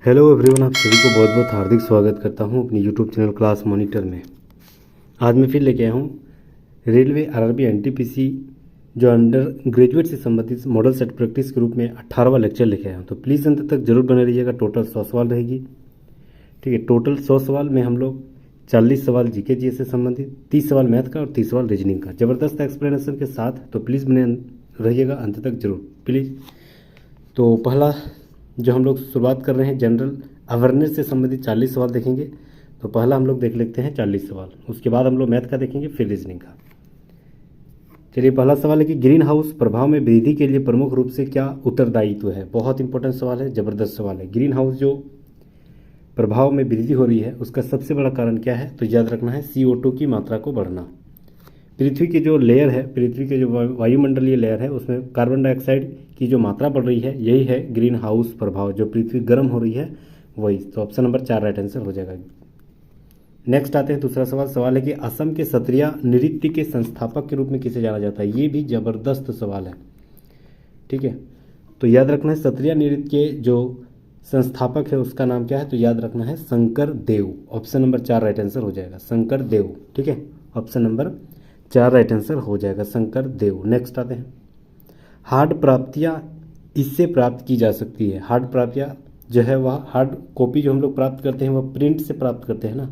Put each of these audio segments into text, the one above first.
Hello everyone, आप सभी को बहुत बहुत हार्दिक स्वागत करता हूं अपनी यूट्यूब चैनल क्लास मॉनिटर में। आज मैं फिर लेके आया हूं रेलवे आरआरबी एनटीपीसी जो अंडर ग्रेजुएट से संबंधित मॉडल सेट प्रैक्टिस के रूप में 18वां लेक्चर लेके आया हूं। तो प्लीज़ अंत तक जरूर बने रहिएगा। टोटल 100 सवाल रहेगी, ठीक है। टोटल 100 सवाल में हम लोग 40 सवाल जीके जीएस से संबंधित, 30 सवाल मैथ का और 30 सवाल रीजनिंग का, ज़बरदस्त एक्सप्लेनेशन के साथ। तो प्लीज़ बने रहिएगा अंत तक जरूर, प्लीज़। तो पहला जो हम लोग शुरुआत कर रहे हैं जनरल अवेयरनेस से संबंधित 40 सवाल देखेंगे। तो पहला हम लोग देख लेते हैं 40 सवाल, उसके बाद हम लोग मैथ का देखेंगे, फिर रीजनिंग का। चलिए, पहला सवाल है कि ग्रीन हाउस प्रभाव में वृद्धि के लिए प्रमुख रूप से क्या उत्तरदायित्व है। बहुत इंपॉर्टेंट सवाल है, ज़बरदस्त सवाल है। ग्रीन हाउस जो प्रभाव में वृद्धि हो रही है उसका सबसे बड़ा कारण क्या है, तो याद रखना है CO2 की मात्रा को बढ़ना। पृथ्वी की जो लेयर है, पृथ्वी के जो वायुमंडलीय लेयर है, उसमें कार्बन डाइऑक्साइड की जो मात्रा बढ़ रही है, यही है ग्रीन हाउस प्रभाव। जो पृथ्वी गर्म हो रही है वही। तो ऑप्शन नंबर 4 राइट आंसर हो जाएगा। नेक्स्ट आते हैं दूसरा सवाल। सवाल है कि असम के सत्रिया नृत्य के संस्थापक के रूप में किसे जाना जाता है। ये भी जबरदस्त सवाल है, ठीक है। तो याद रखना है सत्रिया नृत्य के जो संस्थापक है उसका नाम क्या है, तो याद रखना है शंकर देव। ऑप्शन नंबर 4 राइट आंसर हो जाएगा, शंकर देव, ठीक है। ऑप्शन नंबर 4 राइट आंसर हो जाएगा, शंकर देव। नेक्स्ट आते हैं, हार्ड प्राप्तियाँ इससे प्राप्त की जा सकती है। हार्ड प्राप्तियाँ जो है वह हार्ड कॉपी जो हम लोग प्राप्त करते हैं वह प्रिंट से प्राप्त करते हैं ना।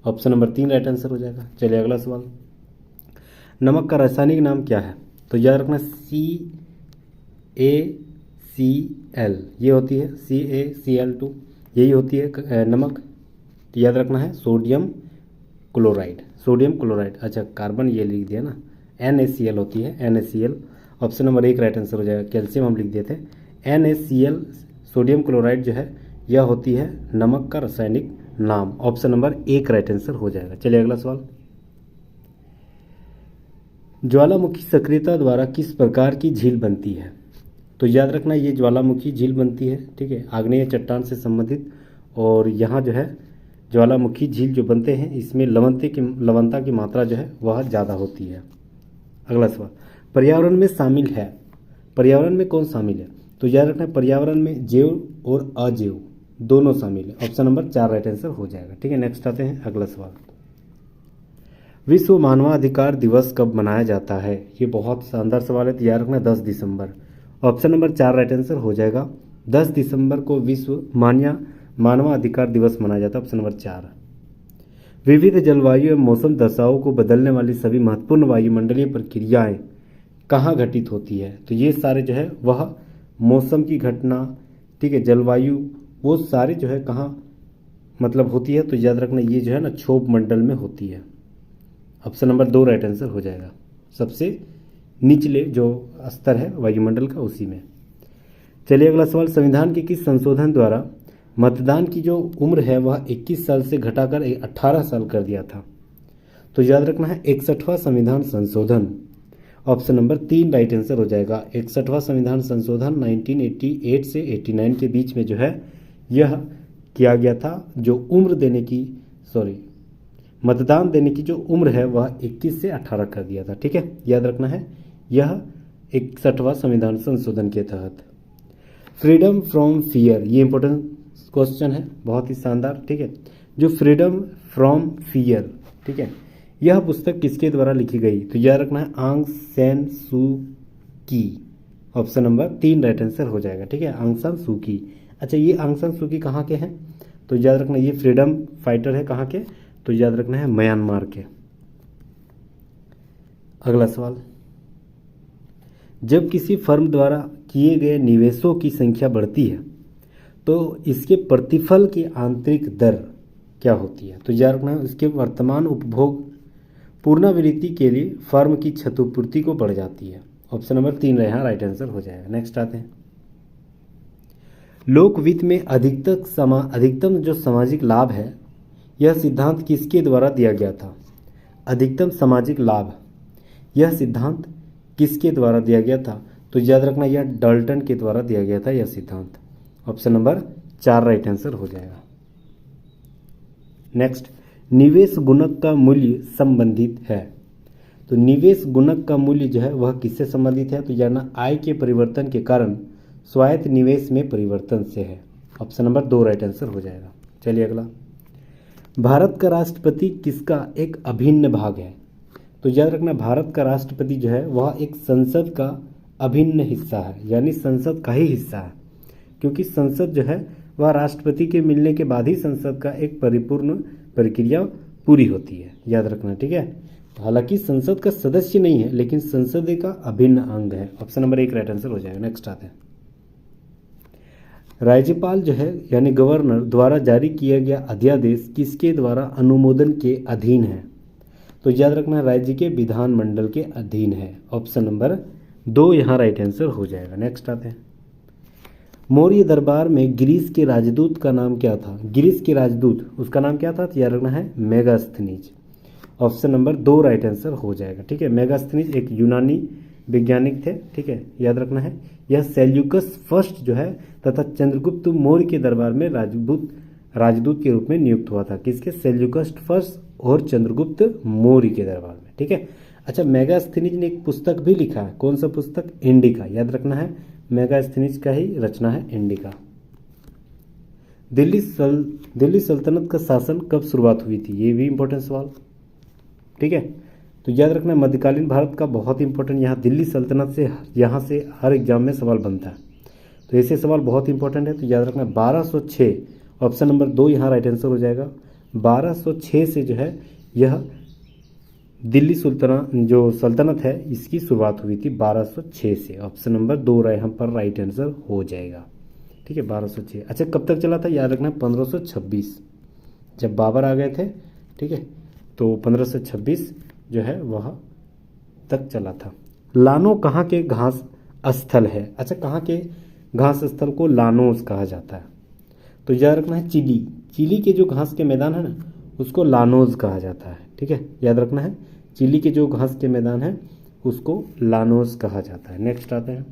ऑप्शन नंबर 3 राइट आंसर हो जाएगा। चलिए अगला सवाल, नमक का रासायनिक नाम क्या है, तो याद रखना CaCl, ये होती है CaCl2, यही होती है नमक। तो याद रखना है सोडियम क्लोराइड, सोडियम क्लोराइड। अच्छा, कार्बन ये लिख दिया ना, NaCl होती है, NaCl। Option number 1 right answer हो जाएगा। कैल्शियम हम लिख दिए थे, NaCl सोडियम क्लोराइड जो है यह होती है नमक का रासायनिक नाम। ऑप्शन नंबर 1 राइट आंसर हो जाएगा। चलिए अगला सवाल, ज्वालामुखी सक्रियता द्वारा किस प्रकार की झील बनती है। तो याद रखना ये ज्वालामुखी झील बनती है, ठीक है, आग्नेय चट्टान से संबंधित। और यहाँ जो है ज्वालामुखी झील जो बनते हैं इसमें लवणता की मात्रा जो है वह ज़्यादा होती है। अगला सवाल, पर्यावरण में शामिल है, पर्यावरण में कौन शामिल है, तो याद रखना पर्यावरण में जैव और अजैव दोनों शामिल है। ऑप्शन नंबर 4 राइट आंसर हो जाएगा, ठीक है। नेक्स्ट आते हैं अगला सवाल, विश्व मानवाधिकार दिवस कब मनाया जाता है। ये बहुत शानदार सवाल है, तो याद रखना 10 दिसंबर। ऑप्शन नंबर 4 राइट आंसर हो जाएगा। 10 दिसंबर को विश्व मानवाधिकार दिवस मनाया जाता है। Option number 4। विविध जलवायु एवं मौसम दशाओं को बदलने वाली सभी महत्वपूर्ण वायुमंडलीय प्रक्रियाएं कहाँ घटित होती है, तो ये सारे जो है वह मौसम की घटना, ठीक है, जलवायु, वो सारे जो है कहाँ मतलब होती है, तो याद रखना ये जो है ना क्षोभ मंडल में होती है। ऑप्शन नंबर 2 राइट आंसर हो जाएगा। सबसे निचले जो स्तर है वायुमंडल का उसी में। चलिए अगला सवाल, संविधान के किस संशोधन द्वारा मतदान की जो उम्र है वह 21 साल से घटाकर 18 साल कर दिया था, तो याद रखना है 61वां संविधान संशोधन। ऑप्शन नंबर 3 राइट आंसर हो जाएगा। 61वां संविधान संशोधन 1988 से 89 के बीच में जो है यह किया गया था। जो उम्र देने की मतदान देने की जो उम्र है वह 21 से 18 कर दिया था, ठीक है। याद रखना है यह 61वां संविधान संशोधन के तहत। फ्रीडम फ्रॉम फियर, ये इंपॉर्टेंट क्वेश्चन है, बहुत ही शानदार, ठीक है। जो फ्रीडम फ्रॉम फियर, ठीक है, यह पुस्तक किसके द्वारा लिखी गई, तो याद रखना है आंग सैन सू की। ऑप्शन नंबर 3 राइट आंसर हो जाएगा, ठीक है, आंग सान सू की। अच्छा, ये आंग सान सू की कहाँ के हैं, तो याद रखना ये फ्रीडम फाइटर है, कहाँ के, तो याद रखना है म्यांमार के। अगला सवाल, जब किसी फर्म द्वारा किए गए निवेशों की संख्या बढ़ती है तो इसके प्रतिफल की आंतरिक दर क्या होती है, तो याद रखना इसके वर्तमान उपभोग पुनरावृत्ति के लिए फर्म की क्षतिपूर्ति को बढ़ जाती है। ऑप्शन नंबर 3 यहाँ राइट आंसर हो जाएगा। नेक्स्ट आते हैं, लोक वित्त में अधिकतम जो सामाजिक लाभ है यह सिद्धांत किसके द्वारा दिया गया था। अधिकतम सामाजिक लाभ, यह सिद्धांत किसके द्वारा दिया गया था, तो याद रखना यह डाल्टन के द्वारा दिया गया था यह सिद्धांत। ऑप्शन नंबर 4 राइट आंसर हो जाएगा। नेक्स्ट, निवेश गुणक का मूल्य संबंधित है, तो निवेश गुणक का मूल्य जो है वह किससे संबंधित है, तो जानना आय के परिवर्तन के कारण स्वायत्त निवेश में परिवर्तन से है। ऑप्शन नंबर 2 राइट आंसर हो जाएगा। चलिए अगला, भारत का राष्ट्रपति किसका एक अभिन्न भाग है? तो याद रखना, भारत का राष्ट्रपति जो है वह एक संसद का अभिन्न हिस्सा है, यानी संसद का ही हिस्सा है, क्योंकि संसद जो है वह राष्ट्रपति के मिलने के बाद ही संसद का एक परिपूर्ण प्रक्रिया पूरी होती है, याद रखना, ठीक है। हालांकि संसद का सदस्य नहीं है, लेकिन संसद का अभिन्न अंग है। ऑप्शन नंबर 1 राइट आंसर हो जाएगा। नेक्स्ट आते हैं, राज्यपाल जो है यानी गवर्नर द्वारा जारी किया गया अध्यादेश किसके द्वारा अनुमोदन के अधीन है? तो याद रखना, राज्य के विधानमंडल के अधीन है। ऑप्शन नंबर 2 यहाँ राइट आंसर हो जाएगा। नेक्स्ट आते हैं, मौर्य दरबार में ग्रीस के राजदूत का नाम क्या था? ग्रीस के राजदूत, उसका नाम क्या था? तो याद रखना है Megasthenes. Option number 2 right answer हो जाएगा, ठीक है। मेगास्थनीज एक यूनानी वैज्ञानिक थे, ठीक है, याद रखना है। यह सेल्यूकस फर्स्ट जो है तथा चंद्रगुप्त मौर्य के दरबार में राजदूत के रूप में नियुक्त हुआ था। किसके? सेल्यूकस फर्स्ट और चंद्रगुप्त मौर्य के दरबार में, ठीक है। अच्छा, मेगास्थनीज ने एक पुस्तक भी लिखा है। कौन सा पुस्तक? इंडिका। याद रखना है, मेगास्थनीज का ही रचना है इंडिका। दिल्ली सल्तनत का शासन कब शुरुआत हुई थी? ये भी इंपॉर्टेंट सवाल, ठीक है। तो याद रखना, मध्यकालीन भारत का बहुत इंपॉर्टेंट, यहाँ दिल्ली सल्तनत से यहाँ से हर एग्जाम में सवाल बनता है, तो ऐसे सवाल बहुत इंपॉर्टेंट है। तो याद रखना 1206, ऑप्शन नंबर 2 यहाँ राइट आंसर हो जाएगा। 1206 से जो है यह दिल्ली जो सल्तनत है इसकी शुरुआत हुई थी 1206 से। ऑप्शन नंबर 2 यहाँ पर राइट आंसर हो जाएगा, ठीक है, 1206। अच्छा, कब तक चला था? याद रखना 1526, जब बाबर आ गए थे, ठीक है, तो 1526 जो है वह तक चला था। लानो कहाँ के घास स्थल है? अच्छा, कहाँ के घास स्थल को लानोस कहा जाता है? तो याद रखना है चिली के जो घास के मैदान है ना उसको लानोस कहा जाता है, ठीक है, याद रखना है। चिली के जो घास के मैदान है उसको लानोस कहा जाता है। नेक्स्ट आते हैं,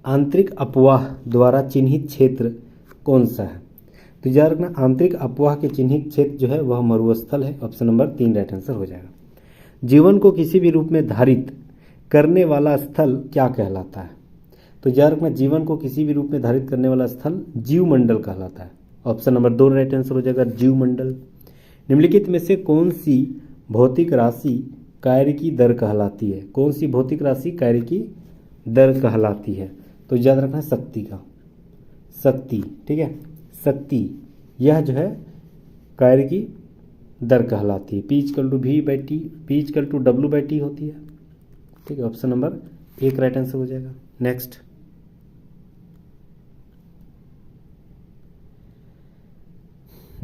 आंतरिक अपवाह द्वारा चिन्हित क्षेत्र कौन सा है? तो याद रखना, आंतरिक अपवाह के चिन्हित क्षेत्र जो है वह मरुस्थल है। ऑप्शन नंबर 3 राइट आंसर हो जाएगा। जीवन को किसी भी रूप में धारित करने वाला स्थल क्या कहलाता है? तो याद रखना, जीवन को किसी भी रूप में धारित करने वाला स्थल जीवमंडल कहलाता है। ऑप्शन नंबर 2 राइट आंसर हो जाएगा, जीवमंडल। निम्नलिखित में से कौन सी भौतिक राशि कार्य की दर कहलाती है? कौन सी भौतिक राशि कार्य की दर कहलाती है? तो याद रखना शक्ति, ठीक है, शक्ति यह जो है कार्य की दर कहलाती है। P=V/T होती है, ठीक है। ऑप्शन नंबर 1 राइट आंसर हो जाएगा। नेक्स्ट,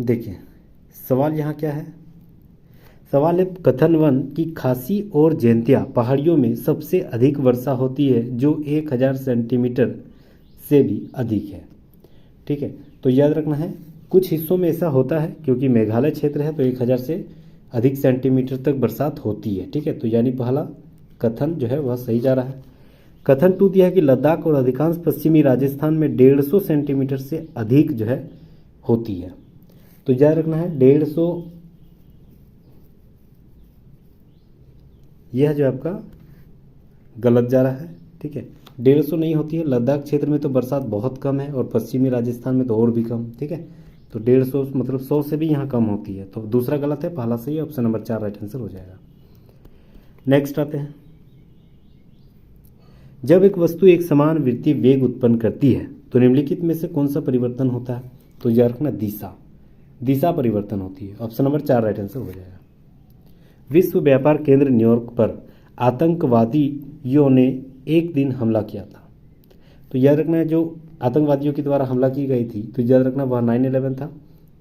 देखिए सवाल यहाँ क्या है? सवाल है, कथन 1 कि खासी और जैंतिया पहाड़ियों में सबसे अधिक वर्षा होती है जो 1000 सेंटीमीटर से भी अधिक है, ठीक है। तो याद रखना है कुछ हिस्सों में ऐसा होता है क्योंकि मेघालय क्षेत्र है तो 1000 से अधिक सेंटीमीटर तक बरसात होती है, ठीक है। तो यानी पहला कथन जो है वह सही जा रहा है। कथन 2 दिया है कि लद्दाख और अधिकांश पश्चिमी राजस्थान में 150 सेंटीमीटर से अधिक जो है होती है। तो याद रखना है 150, यह जो आपका गलत जा रहा है, ठीक है। 150 नहीं होती है, लद्दाख क्षेत्र में तो बरसात बहुत कम है और पश्चिमी राजस्थान में तो और भी कम, ठीक है। तो 150 मतलब 100 से भी यहाँ कम होती है, तो दूसरा गलत है, पहला सही है। ऑप्शन नंबर 4 राइट आंसर हो जाएगा। नेक्स्ट आते हैं, जब एक वस्तु एक समान वृत्तीय वेग उत्पन्न करती है तो निम्नलिखित में से कौन सा परिवर्तन होता है? तो याद रखना दिशा परिवर्तन होती है। ऑप्शन नंबर 4 राइट आंसर हो जाएगा। विश्व व्यापार केंद्र न्यूयॉर्क पर आतंकवादियों ने एक दिन हमला किया था। तो याद रखना है जो आतंकवादियों के द्वारा हमला की गई थी, तो याद रखना वह 9/11 था।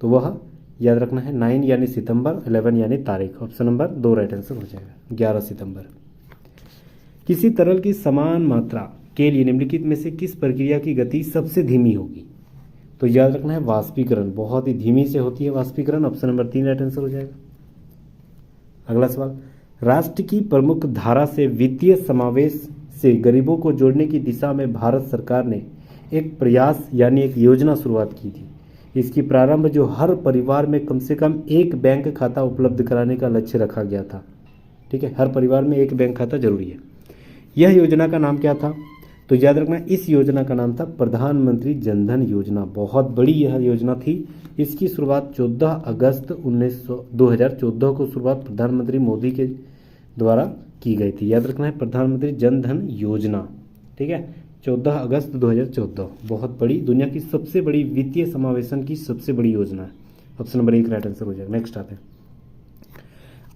तो वह याद रखना है 9 यानी सितंबर, 11 यानी तारीख। ऑप्शन नंबर 2 राइट आंसर हो जाएगा, 11 सितंबर। किसी तरल की समान मात्रा के लिए निम्नलिखित में से किस प्रक्रिया की गति सबसे धीमी होगी? तो याद रखना है वाष्पीकरण, बहुत ही धीमी से होती है वाष्पीकरण। ऑप्शन नंबर 3 राइट आंसर हो जाएगा। अगला सवाल, राष्ट्र की प्रमुख धारा से वित्तीय समावेश से गरीबों को जोड़ने की दिशा में भारत सरकार ने एक प्रयास यानी एक योजना शुरुआत की थी। इसकी प्रारंभ जो हर परिवार में कम से कम एक बैंक खाता उपलब्ध कराने का लक्ष्य रखा गया था, ठीक है। हर परिवार में एक बैंक खाता जरूरी है। यह योजना का नाम क्या था? तो याद रखना इस योजना का नाम था प्रधानमंत्री जनधन योजना। बहुत बड़ी यह योजना थी। इसकी शुरुआत 14 अगस्त 2014 को शुरुआत प्रधानमंत्री मोदी के द्वारा की गई थी। याद रखना है प्रधानमंत्री जनधन योजना, ठीक है, 14 अगस्त 2014। बहुत बड़ी, दुनिया की सबसे बड़ी वित्तीय समावेशन की सबसे बड़ी योजना है। ऑप्शन नंबर 1 राइट आंसर हो जाएगा। नेक्स्ट आते हैं,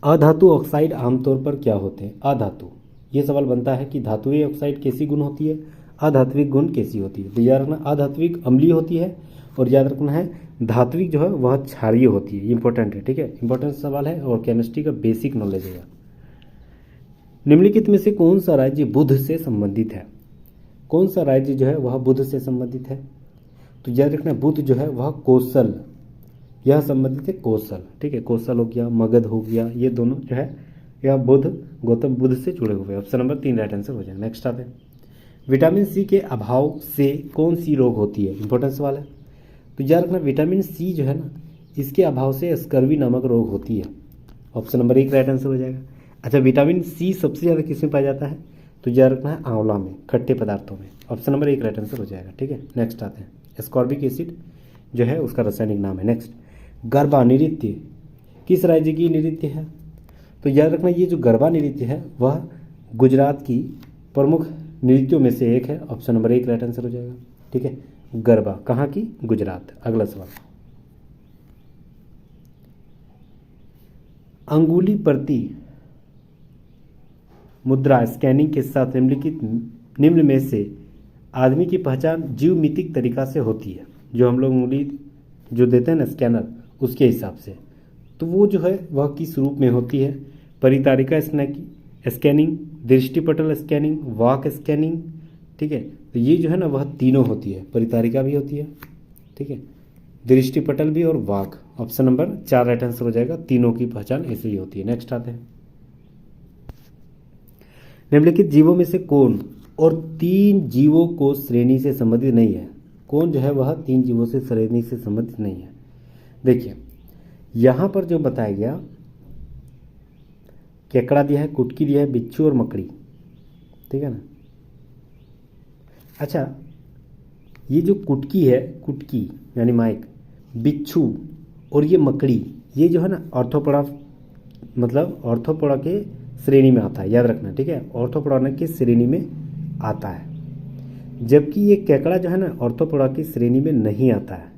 अधातु ऑक्साइड आमतौर पर क्या होते हैं? अधातु, ये सवाल बनता है कि धातुई ऑक्साइड कैसी गुण होती है, अधात्विक गुण कैसी होती है। तो याद रखना अधात्विक अम्लीय होती है, और याद रखना है धात्विक जो है वह क्षारीय होती है। इंपॉर्टेंट है, ठीक है, इंपॉर्टेंट सवाल है और केमिस्ट्री का बेसिक नॉलेज है। निम्नलिखित में से कौन सा राज्य बुध से संबंधित है? कौन सा राज्य जो है वह बुध से संबंधित है? तो याद रखना बुध जो है वह कौशल, यह संबंधित है कौशल, ठीक है, कौशल हो गया, मगध हो गया, ये दोनों जो है यह बुध, गौतम बुध से जुड़े हुए। ऑप्शन नंबर 3 राइट आंसर हो जाएगा। नेक्स्ट आते हैं, विटामिन सी के अभाव से कौन सी रोग होती है? इंपॉर्टेंट सवाल है। तो याद रखना विटामिन सी जो है ना, इसके अभाव से स्कर्वी नामक रोग होती है। ऑप्शन नंबर 1 राइट आंसर हो जाएगा। अच्छा, विटामिन सी सबसे ज़्यादा किस में पाया जाता है? तो याद रखना है आंवला में, खट्टे पदार्थों में। ऑप्शन नंबर 1 राइट आंसर हो जाएगा, ठीक है। नेक्स्ट आते हैं, एस्कॉर्बिक एसिड जो है उसका रासायनिक नाम है। नेक्स्ट, गरबा नृत्य किस राज्य की नृत्य है? तो याद रखना ये जो गरबा नृत्य है वह गुजरात की प्रमुख नृत्यों में से एक है। ऑप्शन नंबर 1 राइट आंसर हो जाएगा, ठीक है। गरबा कहाँ की? गुजरात। अगला सवाल, अंगुली प्रति मुद्रा स्कैनिंग के साथ निम्न में से आदमी की पहचान जीवमितिक तरीका से होती है। जो हम लोग उंगली जो देते हैं ना स्कैनर, उसके हिसाब से, तो वो जो है वह किस रूप में होती है? परितारिका स्कैनिंग, दृष्टिपटल स्कैनिंग, वाक स्कैनिंग, ठीक है। तो ये जो है ना वह तीनों होती है, परितारिका भी होती है, ठीक है, दृष्टिपटल भी और वाक। ऑप्शन नंबर 4 राइट आंसर हो जाएगा। तीनों की पहचान ऐसे ही होती है। नेक्स्ट आते हैं, निम्नलिखित जीवों में से कौन और 3 जीवों को श्रेणी से संबंधित नहीं है? कौन जो है वह 3 जीवों से श्रेणी से संबंधित नहीं है? देखिए यहाँ पर जो बताया गया, केकड़ा दिया है, कुटकी दिया है, बिच्छू और मकड़ी, ठीक है ना। अच्छा, ये जो कुटकी है, कुटकी यानी माइक, बिच्छू और ये मकड़ी, ये जो है ना ऑर्थोपोडा, मतलब ऑर्थोपोडा के श्रेणी में आता है। याद रखना, ठीक है, ऑर्थोपोडा की श्रेणी में आता है, जबकि ये केकड़ा जो है ना ऑर्थोपोडा की श्रेणी में नहीं आता है,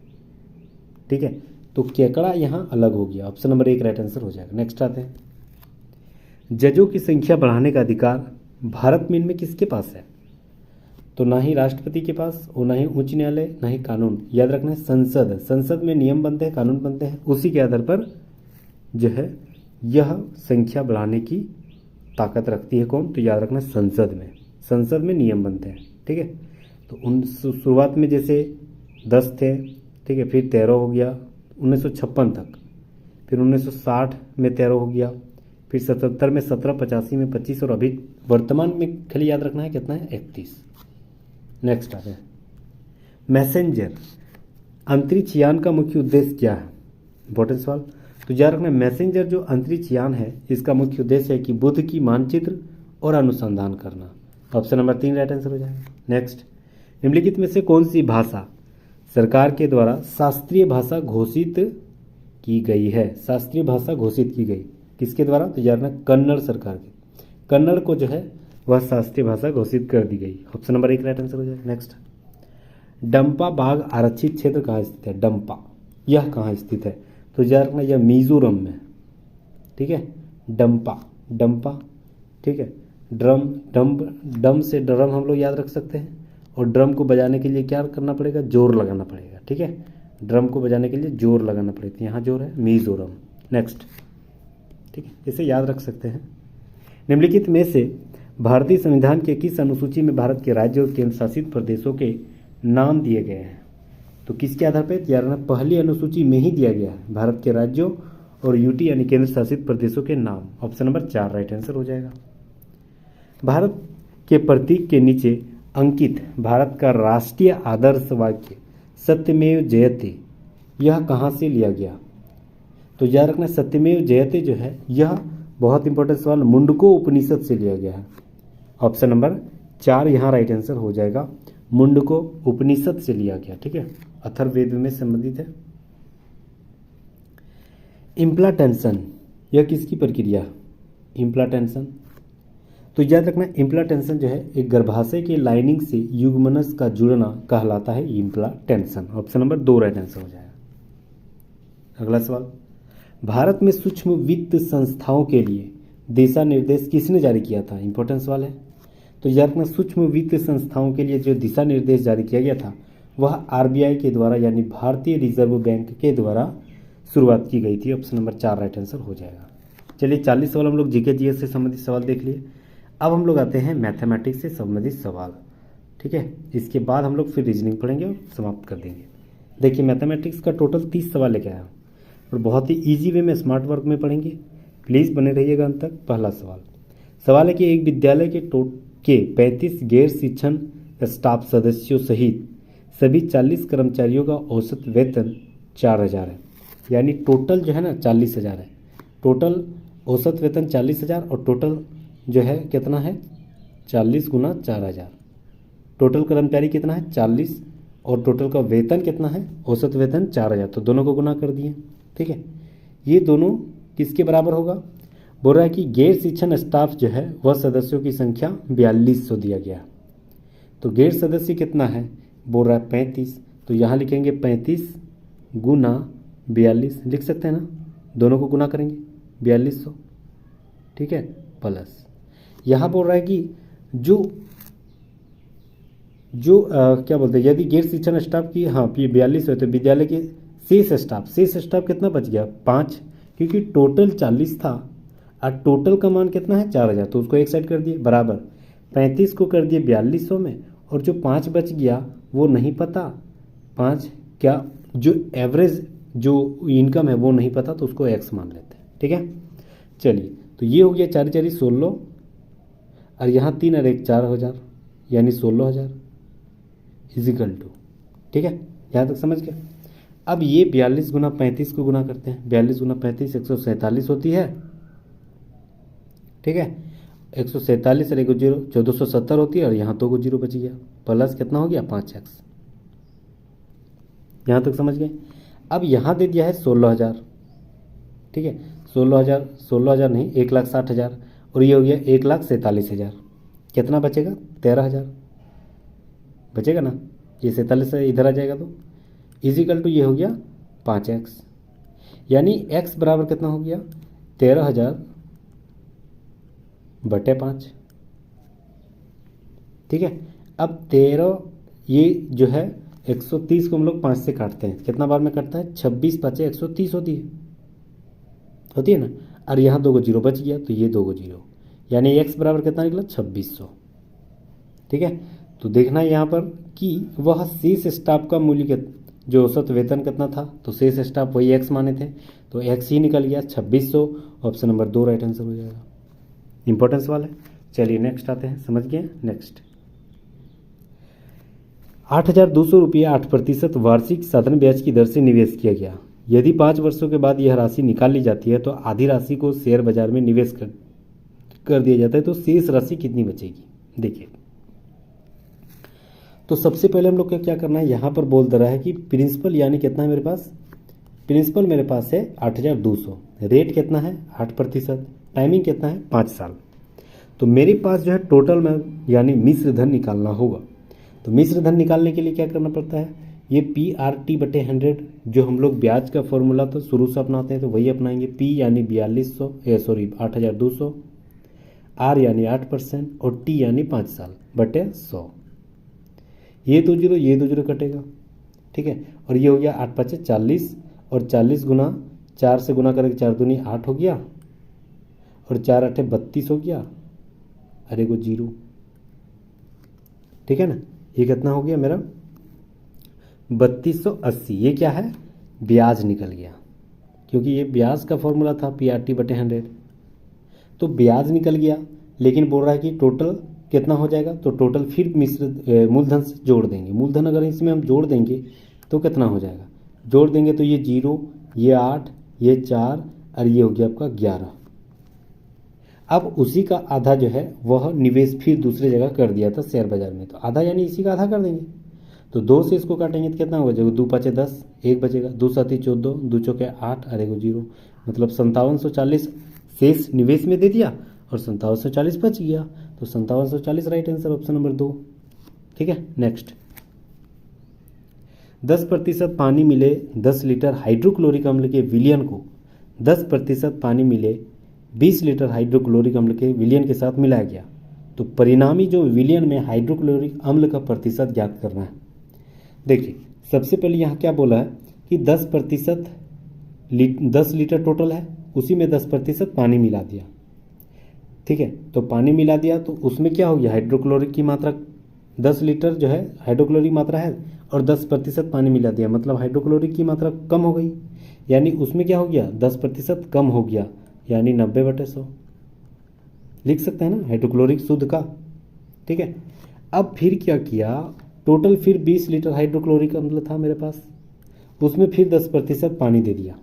ठीक है। तो केकड़ा यहाँ अलग हो गया। ऑप्शन नंबर 1 राइट आंसर हो जाएगा। नेक्स्ट आते हैं, जजों की संख्या बढ़ाने का अधिकार भारत में इनमें किसके पास है? तो ना ही राष्ट्रपति के पास और ना ही उच्च न्यायालय, ना ही कानून। याद रखना है संसद, संसद में नियम बनते हैं, कानून बनते हैं, उसी के आधार पर जो है यह संख्या बढ़ाने की ताकत रखती है। कौन? तो याद रखना संसद में, संसद में नियम बनते हैं, ठीक है। तो उन शुरुआत में जैसे 10 थे, ठीक है, फिर 13 हो गया 1956 तक, फिर 1960 में 13 हो गया, फिर 77 में 17, 85 में 25 और अभी वर्तमान में खाली याद रखना है कितना है? 31। नेक्स्ट आते हैं, मैसेंजर अंतरिक्ष यान का मुख्य उद्देश्य क्या है? इंपॉर्टेंट सवाल। तो याद रखना मैसेंजर जो अंतरिक्ष यान है इसका मुख्य उद्देश्य है कि बुध की मानचित्र और अनुसंधान करना। ऑप्शन नंबर 3 राइट आंसर हो जाएगा। नेक्स्ट, निम्नलिखित में से कौन सी भाषा सरकार के द्वारा शास्त्रीय भाषा घोषित की गई है? शास्त्रीय भाषा घोषित की गई किसके द्वारा? तो याद रखना कन्नड़ सरकार की, कन्नड़ को जो है वह शास्त्रीय भाषा घोषित कर दी गई। ऑप्शन नंबर 1 राइट आंसर हो जाएगा। नेक्स्ट, डंपा बाघ आरक्षित क्षेत्र कहाँ स्थित है? डंपा यह कहाँ स्थित है? तो याद रखना यह मिजोरम में, ठीक है। डंपा, डंपा, ठीक है। ड्रम, डम से ड्रम हम लोग याद रख सकते हैं, और ड्रम को बजाने के लिए क्या करना पड़ेगा? जोर लगाना पड़ेगा, ठीक है। ड्रम को बजाने के लिए जोर लगाना पड़ेगा, यहाँ जोर है, मिजोरम। नेक्स्ट, ठीक है, इसे याद रख सकते हैं। निम्नलिखित में से भारतीय संविधान के किस अनुसूची में भारत के राज्य और केंद्र शासित प्रदेशों के नाम दिए गए हैं? तो किसके आधार पर? यार ना पहली अनुसूची में ही दिया गया है भारत के राज्यों और यूटी यानी केंद्र शासित प्रदेशों के नाम। ऑप्शन नंबर 4 राइट आंसर हो जाएगा। भारत के प्रतीक के नीचे अंकित भारत का राष्ट्रीय आदर्श वाक्य सत्यमेव जयते, यह कहाँ से लिया गया? तो याद रखना सत्यमेव जयते जो है यह बहुत इंपॉर्टेंट सवाल, मुंडको उपनिषद से लिया गया है। ऑप्शन नंबर 4 यहाँ राइट आंसर हो जाएगा। मुंडको उपनिषद से लिया गया, ठीक है, अथर्ववेद में संबंधित है। इम्प्लाटेंशन, यह किसकी प्रक्रिया? इम्प्लाटेंशन, तो याद रखना इम्प्लाटेंशन जो है एक गर्भाशय के लाइनिंग से युग्मनस का जुड़ना कहलाता है इम्प्लाटेंशन। ऑप्शन नंबर 2 राइट आंसर हो जाएगा। अगला सवाल, भारत में सूक्ष्म वित्त संस्थाओं के लिए दिशा निर्देश किसने जारी किया था? इंपॉर्टेंट सवाल है। तो याद रखना सूक्ष्म वित्त संस्थाओं के लिए जो दिशा निर्देश जारी किया गया था वह आरबीआई के द्वारा यानी भारतीय रिजर्व बैंक के द्वारा शुरुआत की गई थी। ऑप्शन नंबर 4 राइट आंसर हो जाएगा। चलिए 40 सवाल हम लोग जीके जीएस से संबंधित सवाल देख लिए। अब हम लोग आते हैं मैथमेटिक्स से संबंधित सवाल, ठीक है। इसके बाद हम लोग फिर रीजनिंग पढ़ेंगे और समाप्त कर देंगे। देखिए मैथमेटिक्स का टोटल 30 सवाल लेके आया और बहुत ही ईजी वे में स्मार्ट वर्क में पढ़ेंगे, प्लीज़ बने रहिएगा अंत तक। पहला सवाल है कि एक विद्यालय के 35 गैर शिक्षण स्टाफ सदस्यों सहित सभी 40 कर्मचारियों का औसत वेतन 4000 है, यानी टोटल जो है ना 40,000 है। टोटल औसत वेतन 40,000 और टोटल जो है कितना है 40 गुना 4000। टोटल कर्मचारी कितना है 40 और टोटल का वेतन कितना है औसत वेतन 4000, तो दोनों को गुना कर दिए, ठीक है। ये दोनों किसके बराबर होगा? बोल रहा है कि गैर शिक्षण स्टाफ जो है वह सदस्यों की संख्या 4200 दिया गया। तो गैर सदस्य कितना है? बोल रहा है 35, तो यहाँ लिखेंगे 35 गुना 42, लिख सकते हैं ना, दोनों को गुना करेंगे 4200, ठीक है, प्लस यहाँ बोल रहा है कि जो क्या बोलते हैं, यदि गैर शिक्षण स्टाफ की हाँ ये 42 है तो विद्यालय के शेष स्टाफ कितना बच गया 5, क्योंकि टोटल 40 था और टोटल का मान कितना है 4000, तो उसको एक साइड कर दिए बराबर 35 को कर दिए 4200 में, और जो 5 बच गया वो नहीं पता 5 क्या जो एवरेज जो इनकम है वो नहीं पता, तो उसको एक्स मान लेते हैं, ठीक है। चलिए तो ये हो गया 4 4 16 और यहाँ 3 और 1 4000 यानी 16000 इजिकल टू, ठीक है, यहाँ तक समझ गया। अब ये 42 गुना 35 को गुना करते हैं, 42 गुना 35 147 होती है, ठीक है, 147 और 1 जीरो 1470 होती है और यहाँ 2 जीरो बच गया, प्लस कितना हो गया 5x, यहाँ तक समझ गए। अब यहाँ दे दिया है 16000, ठीक है, 16000 नहीं 1,60,000 और ये हो गया 1,47,000, कितना बचेगा 13,000 बचेगा ना, ये 47 से इधर आ जाएगा तो इजिकल टू ये हो गया 5x, यानी x बराबर कितना हो गया 13,000/5, ठीक है। अब 13 ये जो है 130 को हम लोग 5 से काटते हैं, कितना बार में कटता है 26 5 130 होती है ना, और यहाँ 2 जीरो बच गया तो ये 2 जीरो, यानी x बराबर कितना निकला 2600, ठीक है। तो देखना यहाँ पर कि वह शेष स्टाफ का मूल्य जो औसत वेतन कितना था, तो शेष स्टाफ वही x माने थे, तो x ही निकल गया 2600। ऑप्शन नंबर 2 राइट आंसर हो जाएगा। इंपॉर्टेंट सवाल है। चलिए नेक्स्ट आते हैं, समझ गए। नेक्स्ट 8,200 रुपये 8% वार्षिक साधन ब्याज की दर से निवेश किया गया। यदि 5 वर्षों के बाद यह राशि निकाल ली जाती है तो आधी राशि को शेयर बाजार में निवेश कर दिया जाता है, तो शेष राशि कितनी बचेगी? देखिए तो सबसे पहले हम लोग को क्या करना है, यहाँ पर बोल दे रहा है कि प्रिंसिपल यानी कितना है मेरे पास, प्रिंसिपल मेरे पास है 8,200, रेट कितना है 8%, टाइमिंग कितना है 5 साल। तो मेरे पास जो है टोटल में यानी मिश्र धन निकालना होगा। तो मिश्र धन निकालने के लिए क्या करना पड़ता है, ये PRT/100 जो हम लोग ब्याज का फॉर्मूला तो शुरू से अपनाते हैं तो वही अपनाएंगे। P यानी 8,200, R यानी 8% और T यानी 5 साल बटे 100। ये 2 जीरो कटेगा, ठीक है, और ये हो गया 8 5 40 और 40 गुना 4 से गुना करेंगे 4 दूनी 8 हो गया और 4 8 32 हो गया, अरे को जीरो, ठीक है ना। ये कितना हो गया मेरा 3280। ये क्या है ब्याज निकल गया, क्योंकि ये ब्याज का फॉर्मूला था PRT/100, तो ब्याज निकल गया। लेकिन बोल रहा है कि टोटल कितना हो जाएगा, तो टोटल फिर मिश्र मूलधन से जोड़ देंगे। मूलधन अगर इसमें हम जोड़ देंगे तो कितना हो जाएगा, जोड़ देंगे तो ये 0, ये 8, ये 4 और ये हो गया आपका 11। अब उसी का आधा जो है वह निवेश फिर दूसरी जगह कर दिया था शेयर बाजार में, तो आधा यानी इसी का आधा कर देंगे। तो 2 से इसको काटेंगे तो कितना हो जाएगा, 2 5 10, 1 बचेगा, 2 7 14, 2 चौके 8 और 1 0, मतलब 5740 शेष निवेश में दे दिया और 5740 बच गया। तो 5740 राइट आंसर, ऑप्शन नंबर 2। ठीक है, नेक्स्ट। 10% पानी मिले 10 लीटर हाइड्रोक्लोरिक अम्ल के विलयन को 10% पानी मिले 20 लीटर हाइड्रोक्लोरिक अम्ल के विलयन के साथ मिलाया गया, तो परिणामी जो विलयन में हाइड्रोक्लोरिक अम्ल का प्रतिशत ज्ञात करना है। देखिए, सबसे पहले यहाँ क्या बोला है कि 10% 10 लीटर टोटल है, उसी में 10% पानी मिला दिया। ठीक है, तो पानी मिला दिया तो उसमें क्या हो गया, हाइड्रोक्लोरिक की मात्रा 10 लीटर जो है हाइड्रोक्लोरिक मात्रा है और 10% पानी मिला दिया, मतलब हाइड्रोक्लोरिक की मात्रा कम हो गई, यानी उसमें क्या हो गया, 10% कम हो गया, यानी 90/100 लिख सकते हैं ना, हाइड्रोक्लोरिक शुद्ध का। ठीक है, अब फिर क्या किया, टोटल फिर 20 लीटर हाइड्रोक्लोरिक अम्ल था मेरे पास, उसमें फिर 10% पानी दे दिया,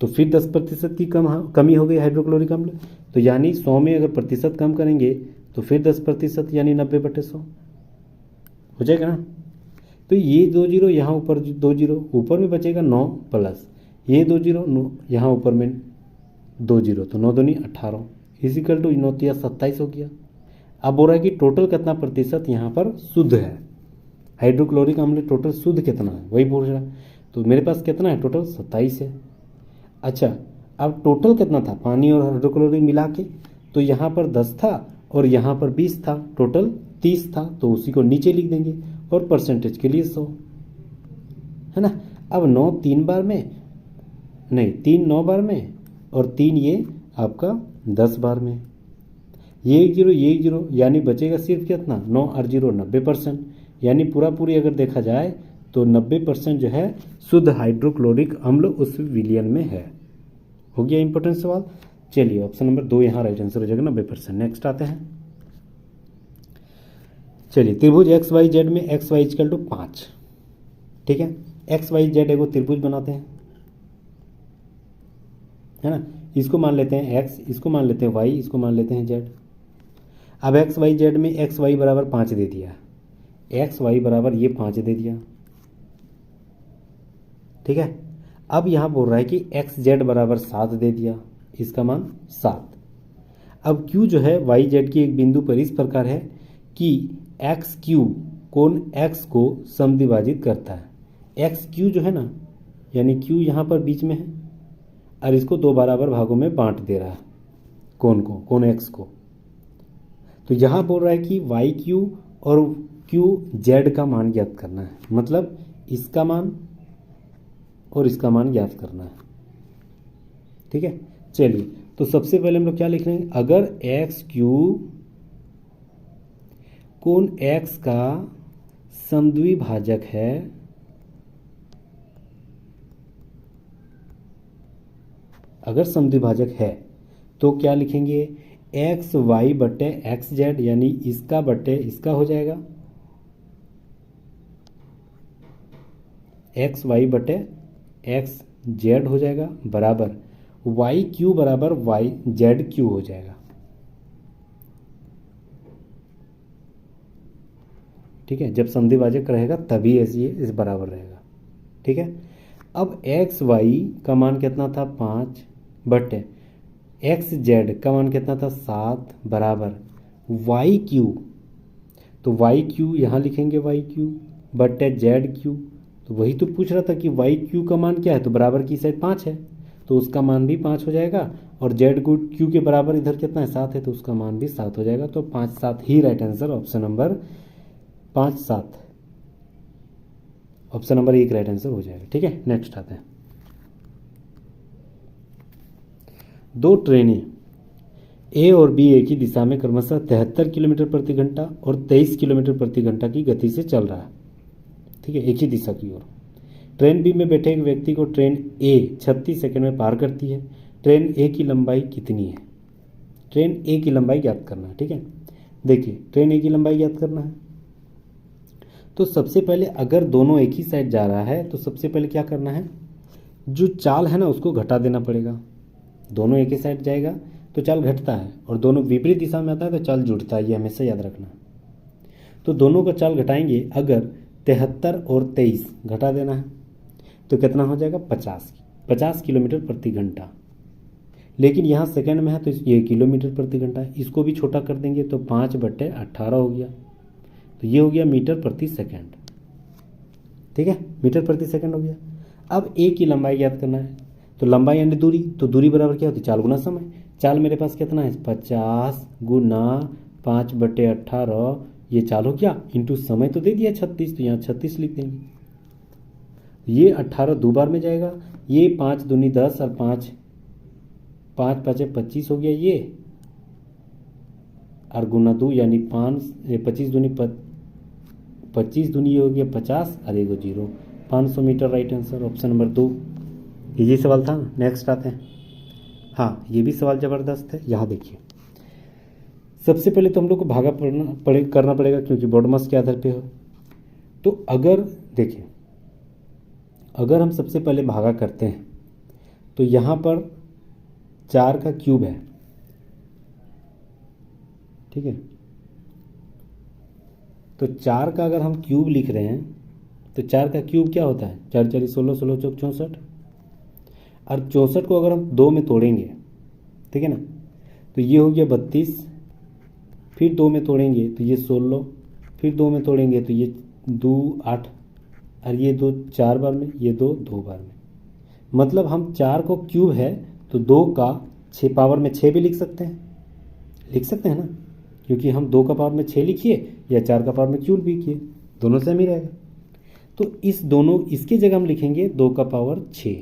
तो फिर 10% की कमी हो गई हाइड्रोक्लोरिक अम्ल, तो यानी 100 में अगर प्रतिशत कम करेंगे तो फिर 10% यानी 90/100 हो जाएगा ना। तो ये 2 जीरो यहाँ ऊपर 2 जीरो, ऊपर में बचेगा 9 प्लस ये 2 जीरो यहाँ ऊपर में 2 जीरो, तो 9 दूनी 18 इजिकल टू 9 तिया 27 हो गया। अब बोल रहा है कि टोटल कितना प्रतिशत यहाँ पर शुद्ध है, हाइड्रोक्लोरिक अम्ल टोटल शुद्ध कितना है वही पूछ रहा है। तो मेरे पास कितना है, टोटल 27 है। अच्छा, अब टोटल कितना था पानी और हाइड्रोक्लोरिक मिला के, तो यहाँ पर 10 था और यहाँ पर 20 था, टोटल 30 था, तो उसी को नीचे लिख देंगे और परसेंटेज के लिए 100 है ना। अब 9 3 बार में नहीं, 3 9 बार में और 3 ये आपका 10 बार में, ये 1 0 यानी बचेगा सिर्फ कितना, 9 और 0 90%, यानी पूरा पूरी अगर देखा जाए तो 90% जो है शुद्ध हाइड्रोक्लोरिक अम्ल उस विलयन में है। हो गया इंपॉर्टेंट सवाल। चलिए, ऑप्शन नंबर 2 यहाँ राइट आंसर हो जाएगा 90%। नेक्स्ट आते हैं, चलिए, त्रिभुज एक्स वाई जेड में एक्स वाई इक्वल टू 5। ठीक है, एक्स वाई जेड एगो त्रिभुज बनाते हैं, है ना, इसको मान लेते हैं एक्स, इसको मान लेते हैं वाई, इसको मान लेते हैं जेड। अब एक्स वाई जेड में एक्स वाई बराबर 5 दे दिया, एक्स वाई बराबर ये 5 दे दिया। ठीक है, अब यहाँ बोल रहा है कि एक्स जेड बराबर 7 दे दिया, इसका मान 7। अब क्यू जो है वाई जेड की एक बिंदु पर इस प्रकार है कि एक्स क्यू कोण एक्स को समद्विभाजित करता है। एक्स क्यू जो है ना, यानी क्यू यहाँ पर बीच में है और इसको 2 बराबर भागों में बांट दे रहा है कोण को, कोण एक्स को। तो यहाँ बोल रहा है कि वाई क्यू और क्यू जेड का मान ज्ञात करना है, मतलब इसका मान और इसका मान ज्ञात करना है। ठीक है, चलिए, तो सबसे पहले हम लोग क्या लिख रहे हैं, अगर एक्स क्यू कोण एक्स का समद्विभाजक है, अगर समद्विभाजक है तो क्या लिखेंगे, एक्स वाई बटे एक्स जेड, यानी इसका बटे इसका हो जाएगा, एक्स वाई बटे एक्स जेड हो जाएगा, बराबर वाई क्यू बराबर वाई जेड क्यू हो जाएगा। ठीक है, जब समद्विभाजक रहेगा तभी ऐसे इस बराबर रहेगा। ठीक है, अब एक्स वाई का मान कितना था 5 बटे एक्स जेड का मान कितना था 7 बराबर वाई क्यू, तो वाई क्यू यहाँ लिखेंगे वाई क्यू बटे जेड क्यू, तो वही तो पूछ रहा था कि वाई क्यू का मान क्या है, तो बराबर की साइड 5 है तो उसका मान भी 5 हो जाएगा, और जेड क्यू के बराबर इधर कितना है 7 है तो उसका मान भी 7 हो जाएगा। तो 5 7 ही right answer, option number 5 7, option number 1 right answer हो जाएगा। ठीक है, नेक्स्ट आते हैं, 2 ट्रेनें ए और बी एक ही दिशा में क्रमशः 73 किलोमीटर प्रति घंटा और 23 किलोमीटर प्रति घंटा की गति से चल रहा है। ठीक है, एक ही दिशा की ओर। ट्रेन बी में बैठे एक व्यक्ति को ट्रेन ए 36 सेकंड में पार करती है। ट्रेन ए की लंबाई कितनी है, ट्रेन ए की लंबाई ज्ञात करना है। ठीक है, देखिए, ट्रेन ए की लंबाई ज्ञात करना है, तो सबसे पहले अगर दोनों एक ही साइड जा रहा है तो सबसे पहले क्या करना है, जो चाल है ना उसको घटा देना पड़ेगा। दोनों एक ही साइड जाएगा तो तो चाल घटता है, और दोनों विपरीत दिशा में आता है तो चाल जुड़ता है, ये हमेशा याद रखना। तो दोनों का चाल घटाएंगे, अगर 73 और 23 घटा देना है तो कितना हो जाएगा 50 किलोमीटर प्रति घंटा। लेकिन यहाँ सेकंड में है तो ये किलोमीटर प्रति घंटा है, इसको भी छोटा कर देंगे तो 5/18 हो गया, तो ये हो गया मीटर प्रति सेकंड। ठीक है, मीटर प्रति सेकंड हो गया। अब एक की लंबाई ज्ञात करना है, तो लंबाई यानी दूरी, तो दूरी बराबर क्या होती है, चाल गुना समय। चाल मेरे पास कितना है 50 गुना 5/18, ये चाल हो गया, इंटू समय तो दे दिया 36, तो यहाँ 36 लिख देंगे। ये 18 दो बार में जाएगा, ये 5 दूनी 10 और 5 5 5 25 हो गया ये, और गुना 2 यानी 25 दूनी 25 दूनी ये हो गया 50 और एगो 0, 500 metre. Right answer option number 2। ये सवाल था। नेक्स्ट आते हैं। हाँ, ये भी सवाल ज़बरदस्त है। यहाँ देखिए, सबसे पहले तो हम लोग को भागा करना पड़ेगा, क्योंकि बॉडमास के आधार पे हो। तो अगर देखिए, अगर हम सबसे पहले भागा करते हैं तो यहाँ पर 4 का क्यूब है, ठीक है। तो 4 का अगर हम क्यूब लिख रहे हैं तो 4 का क्यूब क्या होता है, 4 4 16 16 चौक 64, और 64 को अगर हम 2 में तोड़ेंगे, ठीक है ना, तो ये हो गया 32, फिर 2 में तोड़ेंगे तो ये 16, फिर 2 में तोड़ेंगे तो ये 2 8, और ये 2 4 बार में, ये 2 2 बार में। मतलब हम 4 को क्यूब है तो 2 का 6 पावर में 6 भी लिख सकते हैं ना, क्योंकि हम 2 का पावर में 6 लिखिए या 4 का पावर में क्यूब लिखिए, दोनों सेम ही रहेगा। तो इसके जगह हम लिखेंगे 2 का पावर 6,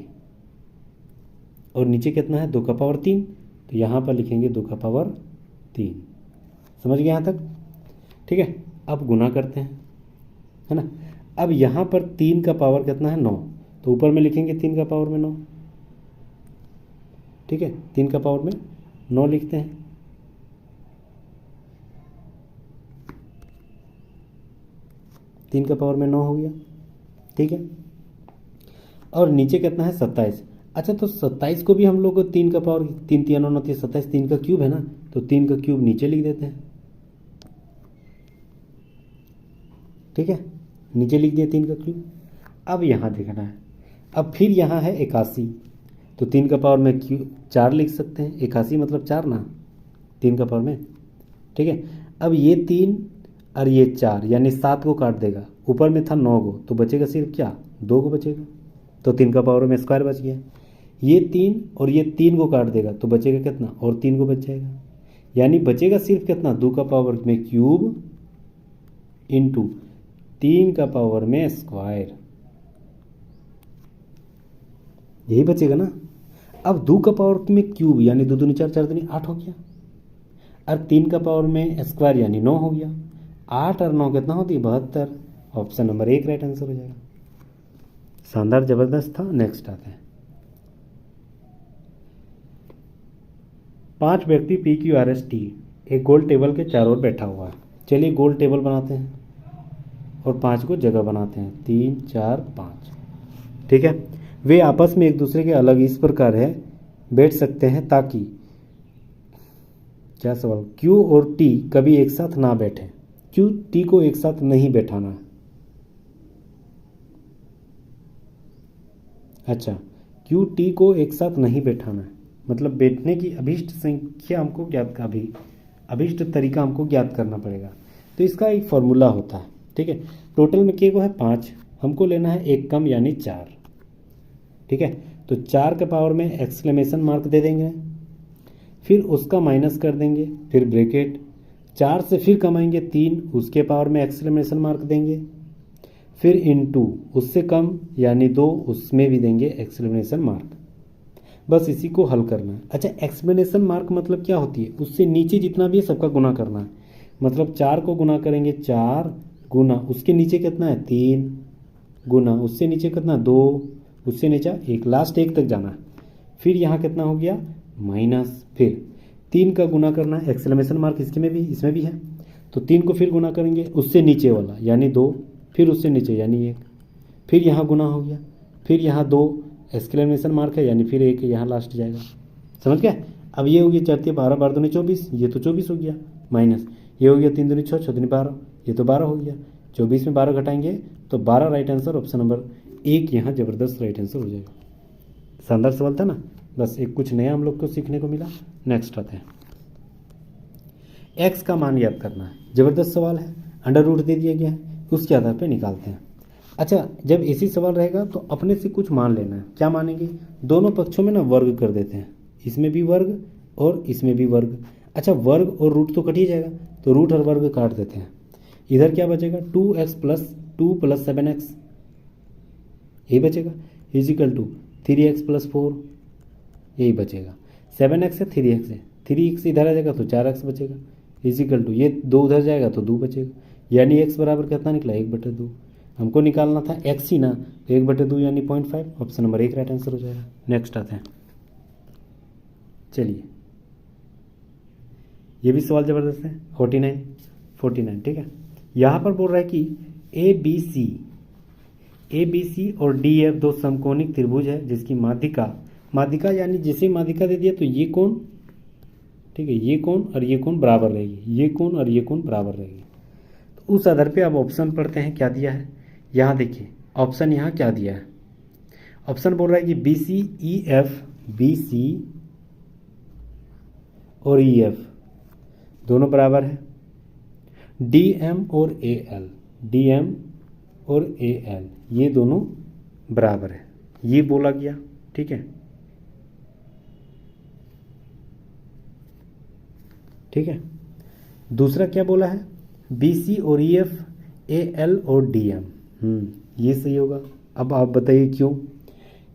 और नीचे कितना है 2 का पावर 3, तो यहाँ पर लिखेंगे 2 का पावर 3। समझ गए यहाँ तक? ठीक है। अब गुना करते हैं, है ना। अब यहाँ पर 3 का पावर कितना है 9, तो ऊपर में लिखेंगे 3 का पावर में 9, ठीक है। 3 का पावर में 9 लिखते हैं। तीन का पावर में 9 हो गया, ठीक है। और नीचे कितना है 27। अच्छा, तो 27 को भी हम लोग को 3 का पावर 3 3 9 9 27, 3 का क्यूब है ना, तो 3 का क्यूब नीचे लिख देते हैं, ठीक है। नीचे लिख दिया 3 का क्यूब। अब यहाँ देखना है, अब फिर यहाँ है 81, तो 3 का पावर में क्यूब 4 लिख सकते हैं, 81 मतलब 4 ना, 3 का पावर में, ठीक है। अब ये 3 और ये 4 यानी 7 को काट देगा, ऊपर में था 9 को, तो बचेगा सिर्फ क्या 2 को बचेगा, तो 3 का पावर में स्क्वायर बच गया। ये 3 और ये 3 को काट देगा तो बचेगा कितना, और 3 को बच जाएगा, यानी बचेगा सिर्फ कितना 2 का पावर में क्यूब इंटू 3 का पावर में स्क्वायर, यही बचेगा ना। अब 2 का पावर में क्यूब यानी 2 दूनी 4 4 दूनी 8 हो गया, और 3 का पावर में स्क्वायर यानी 9 हो गया। 8 और 9 कितना होती है 72। ऑप्शन नंबर 1 राइट आंसर हो जाएगा। शानदार, जबरदस्त था। नेक्स्ट आते हैं। 5 व्यक्ति PQRST एक गोल टेबल के चारों ओर बैठा हुआ है। चलिए गोल टेबल बनाते हैं और 5 को जगह बनाते हैं, 3 4 5, ठीक है। वे आपस में एक दूसरे के अलग इस प्रकार है बैठ सकते हैं ताकि, क्या सवाल, Q और T कभी एक साथ ना बैठे। Q T को एक साथ नहीं बैठाना है। अच्छा, Q T को एक साथ नहीं बैठाना है, मतलब बैठने की अभीष्ट संख्या हमको अभीष्ट तरीका हमको ज्ञात करना पड़ेगा। तो इसका एक फॉर्मूला होता है, ठीक है। टोटल में के को है 5, हमको लेना है एक कम यानी 4, ठीक है। तो 4 के पावर में एक्सक्लेमेशन मार्क दे देंगे, फिर उसका माइनस कर देंगे, फिर ब्रैकेट, 4 से फिर कमाएंगे 3, उसके पावर में एक्सक्लेमेशन मार्क देंगे, फिर इनटू उससे कम यानी 2, उसमें भी देंगे एक्सक्लेमेशन मार्क। बस इसी को हल करना है। अच्छा, एक्सक्लेमेशन मार्क मतलब क्या होती है, उससे नीचे जितना भी है सबका गुना करना है। मतलब 4 को गुना करेंगे 4 गुना उसके नीचे कितना है 3 गुना उससे नीचे कितना 2, उससे नीचे 1, लास्ट 1 तक जाना है। फिर यहाँ कितना हो गया माइनस, फिर 3 का गुना करना है, एक्सक्लेमेशन मार्क इसमें भी है, तो 3 को फिर गुना करेंगे उससे नीचे वाला यानी 2, फिर उससे नीचे यानी 1, फिर यहाँ गुना हो गया, फिर यहाँ 2 एक्सक्लेमेशन मार्क है यानी फिर 1 यहाँ लास्ट जाएगा। समझ गए? अब ये हो गया 4 12 12 दूनी 24, ये तो 24 हो गया, माइनस ये हो गया 3 दूनी 6 6 दूनी 12, ये तो 12 हो गया। 24 में 12 घटाएंगे तो 12 राइट आंसर, ऑप्शन नंबर 1 यहाँ ज़बरदस्त राइट आंसर हो जाएगा। शानदार सवाल था ना, बस एक कुछ नया हम लोग को सीखने को मिला। नेक्स्ट आते हैं, एक्स का मान याद करना है, ज़बरदस्त सवाल है, अंडर रूट दे दिया गया है, उसके आधार पर निकालते हैं। अच्छा, जब ऐसी सवाल रहेगा तो अपने से कुछ मान लेना है। क्या मानेंगे, दोनों पक्षों में ना वर्ग कर देते हैं, इसमें भी वर्ग और इसमें भी वर्ग। अच्छा, वर्ग और रूट तो कट ही जाएगा, तो रूट और वर्ग काट देते हैं। इधर क्या बचेगा, 2x प्लस 2 प्लस 7x, यही बचेगा, इजिकल टू 3x प्लस 4, यही बचेगा। 7x है, 3x है, 3x इधर आ जाएगा तो 4x बचेगा, इजिकल टू ये 2 उधर जाएगा तो 2 बचेगा, यानी x बराबर कितना निकला, 1/2। हमको निकालना था x ही ना, तो 1/2 यानी 0.5, ऑप्शन नंबर 1 राइट आंसर हो जाएगा। नेक्स्ट आते हैं, चलिए ये भी सवाल ज़बरदस्त है, 49 ठीक है। यहाँ पर बोल रहा है कि ए बी सी और डी एफ दो समकोणिक त्रिभुज है जिसकी माध्यिका यानी जिसे माध्यिका दे दिया तो ये कोण, ठीक है, ये कोण और ये कोण बराबर रहेगी, ये कोण और ये कोण बराबर रहेगी। तो उस आधार पे अब ऑप्शन पढ़ते हैं क्या दिया है। यहाँ देखिए ऑप्शन यहाँ क्या दिया है, ऑप्शन बोल रहा है कि बी सी और ई एफ दोनों बराबर है, डी एम और ए एल ये दोनों बराबर है, ये बोला गया, ठीक है, ठीक है। दूसरा क्या बोला है, बी सी और ई एफ, ए एल और डी एम, ये सही होगा। अब आप बताइए क्यों,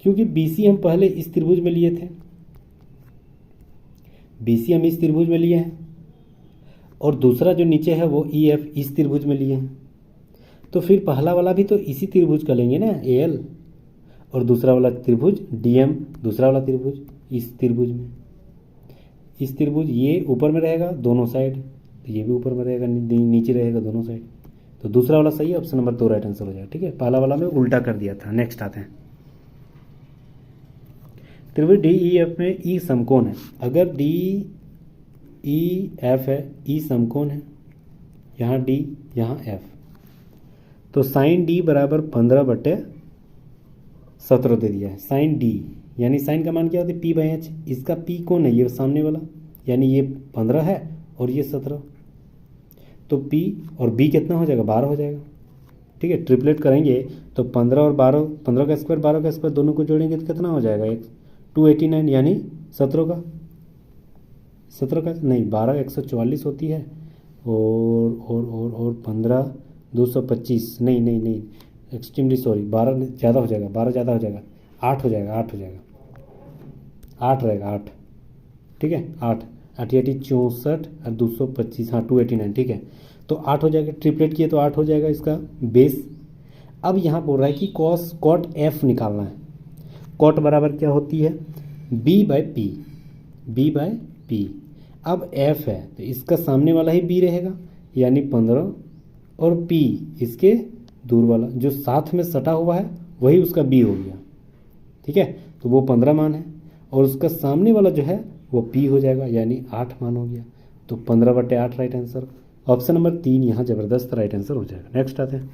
क्योंकि बी सी हम पहले इस त्रिभुज में लिए थे, बी सी हम इस त्रिभुज में लिए हैं, और दूसरा जो नीचे है वो ई एफ इस त्रिभुज में लिए हैं, तो फिर पहला वाला भी तो इसी त्रिभुज का लेंगे ना, ए एल, और दूसरा वाला त्रिभुज डी एम, दूसरा वाला त्रिभुज इस त्रिभुज में, इस त्रिभुज ये ऊपर में रहेगा दोनों साइड, तो ये भी ऊपर में रहेगा, नीचे रहेगा दोनों साइड, तो दूसरा वाला सही है, ऑप्शन नंबर 2 राइट आंसर हो जाएगा, ठीक है। पहला वाला में उल्टा कर दिया था। नेक्स्ट आते हैं, त्रिभुज डी ई एफ में ई समकोण है, अगर डी ई एफ है, ई समकोण है, यहाँ डी यहाँ एफ, तो साइन डी बराबर 15/17 दे दिया है। साइन डी यानी साइन का मान क्या होता है, p/h, इसका p कौन है, ये सामने वाला, यानी ये 15 है और ये 17, तो p और b कितना हो जाएगा, 12 हो जाएगा, ठीक है। ट्रिपलेट करेंगे तो 15 और 12, 15 का स्क्वायर 12 का स्क्वायर दोनों को जोड़ेंगे तो कितना हो जाएगा, 289, यानी 17 का नहीं 12 144 होती है, और 15 225, नहीं एक्सट्रीमली सॉरी, 12 ज़्यादा हो जाएगा, 12 ज़्यादा हो जाएगा, 8 हो जाएगा, 8 रहेगा, 8, ठीक है, 8 64 और 225, हाँ 289, ठीक है, तो 8 हो जाएगा। ट्रिपलेट किए तो 8 हो जाएगा इसका बेस। अब यहाँ बोल रहा है कि कॉट एफ निकालना है। कॉट बराबर क्या होती है, b/p। अब f है तो इसका सामने वाला ही b रहेगा, यानी 15, और p इसके दूर वाला जो साथ में सटा हुआ है वही उसका b हो गया, ठीक है, तो वो 15 मान है, और उसका सामने वाला जो है वो p हो जाएगा, यानी 8 मान हो गया, तो 15/8 राइट आंसर, ऑप्शन नंबर 3 यहाँ ज़बरदस्त राइट आंसर हो जाएगा। नेक्स्ट आते हैं,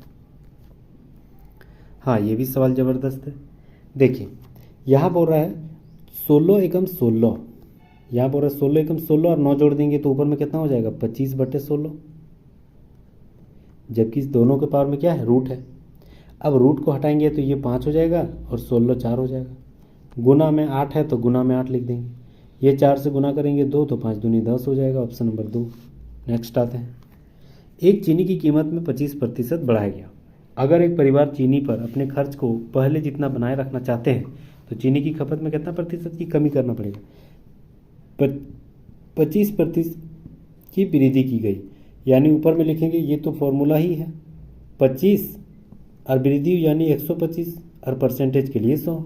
हाँ ये भी सवाल ज़बरदस्त है। देखिए यहाँ बोल रहा है 16 एकम 16, यहाँ बोल रहा है 16 एकम 16 और 9 जोड़ देंगे तो ऊपर में कितना हो जाएगा, 25/16, जबकि इस दोनों के पावर में क्या है, रूट है। अब रूट को हटाएंगे तो ये 5 हो जाएगा और 16 4 हो जाएगा, गुना में 8 है तो गुना में 8 लिख देंगे, ये 4 से गुना करेंगे 2 तो 5 दूनी 10 हो जाएगा, ऑप्शन नंबर 2। नेक्स्ट आते हैं, एक चीनी की कीमत में 25% बढ़ाया गया। अगर एक परिवार चीनी पर अपने खर्च को पहले जितना बनाए रखना चाहते हैं तो चीनी की खपत में कितना प्रतिशत की कमी करना पड़ेगा, 25% की वृद्धि की गई, यानी ऊपर में लिखेंगे ये तो फॉर्मूला ही है, 25 और वृद्धि यानी 125 और परसेंटेज के लिए 100,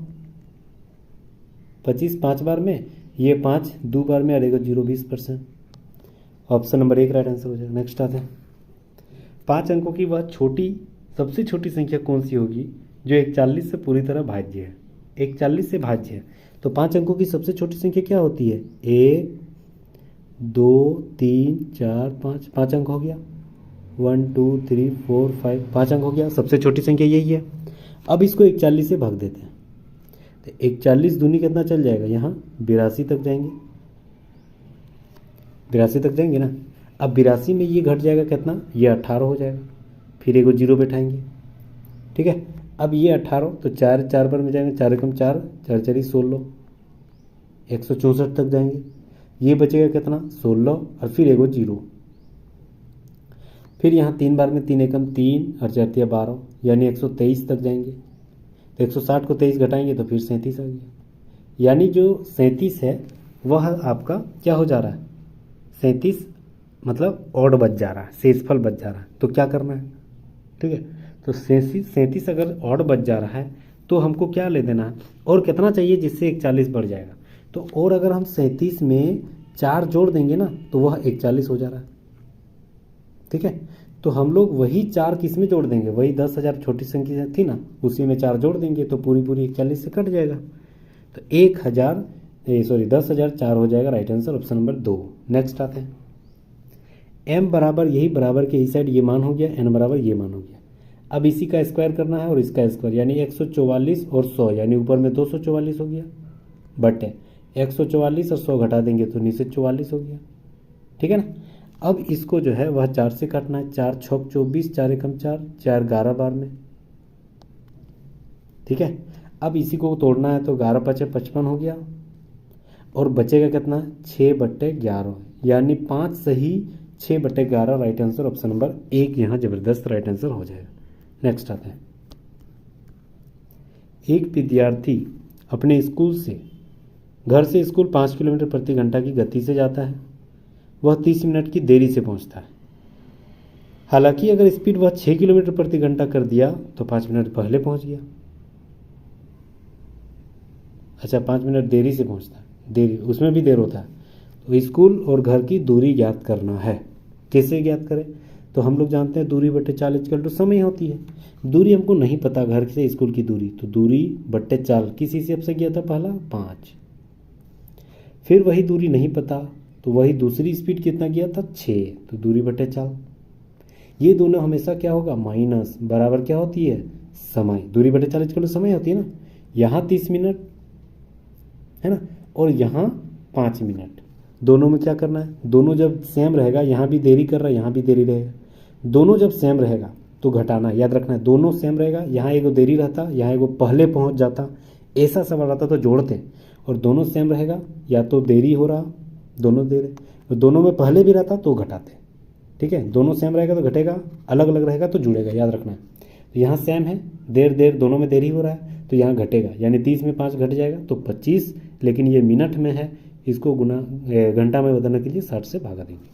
25 5 बार में, ये 5 2 बार में, आएगा 0.20%, ऑप्शन नंबर 1 राइट आंसर हो जाएगा। नेक्स्ट आते हैं, 5 अंकों की वह सबसे छोटी संख्या कौन सी होगी जो 41 से पूरी तरह भाज्य है, 41 से भाज्य है, तो 5 अंकों की सबसे छोटी संख्या क्या होती है? 1 2 3 4 5, 5 अंक हो गया। 1 2 3 4 5, 5 अंक हो गया। सबसे छोटी संख्या यही है। अब इसको 41 से भाग देते हैं, तो 41 दूनी कितना चल जाएगा? यहाँ 82 तक जाएंगे, 82 तक जाएंगे ना। अब 82 में ये घट जाएगा कितना? ये 18 हो जाएगा। फिर एगो जीरो बैठाएंगे, ठीक है। अब ये 18, तो 4 4 पर में जाएंगे, 4 एकम 4, 4 4 16, 164 तक जाएंगे। ये बचेगा कितना? 16, और फिर एगो जीरो। फिर यहाँ 3 बार में 3 एकम 3 और 4 तिया 12, यानी 123 तक जाएंगे। तो 160 को 23 घटाएंगे तो फिर 37 आ गया। यानी जो 37 है वह आपका क्या हो जा रहा है? 37 मतलब ऑड बच जा रहा है, शेषफल बच जा रहा है। तो क्या करना है? ठीक है, तो 37 अगर ऑड बच जा रहा है तो हमको क्या ले देना है? और कितना चाहिए जिससे 41 बढ़ जाएगा? तो और अगर हम 37 में 4 जोड़ देंगे ना तो वह 41 हो जा रहा है, ठीक है। तो हम लोग वही 4 किस में जोड़ देंगे? वही 10,000 छोटी संख्या थी ना, उसी में 4 जोड़ देंगे तो पूरी पूरी 41 से कट जाएगा। तो 10,000 4 हो जाएगा। Right answer option number 2। Next आते हैं। m बराबर, यही बराबर के इस साइड ये मान हो गया, n बराबर ये मान हो गया। अब इसी का स्क्वायर करना है और इसका स्क्वायर, यानी 144 और 100, यानी ऊपर में 244 हो गया, बटे 144 और 100 घटा देंगे तो नीचे 44 हो गया, ठीक है ना। अब इसको जो है वह 4 से काटना है। 4 छक 24, 4 एकम 4, 4 11 बार में, ठीक है। अब इसी को तोड़ना है तो 11 5 55 हो गया, और बचेगा कितना? 6/11, यानी 5 सही 6/11। राइट आंसर ऑप्शन नंबर 1 यहाँ जबरदस्त राइट आंसर हो जाएगा। नेक्स्ट आते हैं। एक विद्यार्थी अपने स्कूल से घर से स्कूल 5 किलोमीटर प्रति घंटा की गति से जाता है। वह 30 मिनट की देरी से पहुंचता है। हालांकि अगर स्पीड वह 6 किलोमीटर प्रति घंटा कर दिया तो 5 मिनट पहले पहुंच गया। अच्छा, 5 मिनट देरी से पहुंचता है, देरी उसमें भी देर होता है। तो स्कूल और घर की दूरी ज्ञात करना है। कैसे ज्ञात करें? तो हम लोग जानते हैं दूरी बट्टे 4 इक्वल टू समय होती है। दूरी हमको नहीं पता घर से स्कूल की दूरी, तो दूरी बट्टे 4 किस हिसाब से किया था? पहला 5। फिर वही दूरी नहीं पता तो वही दूसरी स्पीड कितना किया था? 6, तो दूरी बट्टे 4। ये दोनों हमेशा क्या होगा? माइनस, बराबर क्या होती है? समय। दूरी बट्टे 4 इक्वल टू समय होती है ना। यहाँ 30 मिनट है ना, और यहाँ 5 मिनट। दोनों में क्या करना है? दोनों जब सेम रहेगा, यहाँ भी देरी कर रहा है, यहाँ भी देरी रहेगा। दोनों जब सेम रहेगा तो घटाना, याद रखना है। दोनों सेम रहेगा, यहाँ एगो देरी रहता, यहाँ एगो पहले पहुँच जाता, ऐसा सवाल आता तो जोड़ते। और दोनों सेम रहेगा, या तो देरी हो रहा, दोनों देर, दोनों में पहले भी रहता तो घटाते, ठीक है। दोनों सेम रहेगा तो घटेगा, अलग अलग रहेगा तो जुड़ेगा, याद रखना है। तो यहाँ सेम है, देर दोनों में देरी हो रहा है तो यहाँ घटेगा, यानी 30 में 5 घट जाएगा तो 25, लेकिन ये मिनट में है, इसको गुना घंटा में बदलने के लिए 60 से भागा देंगे।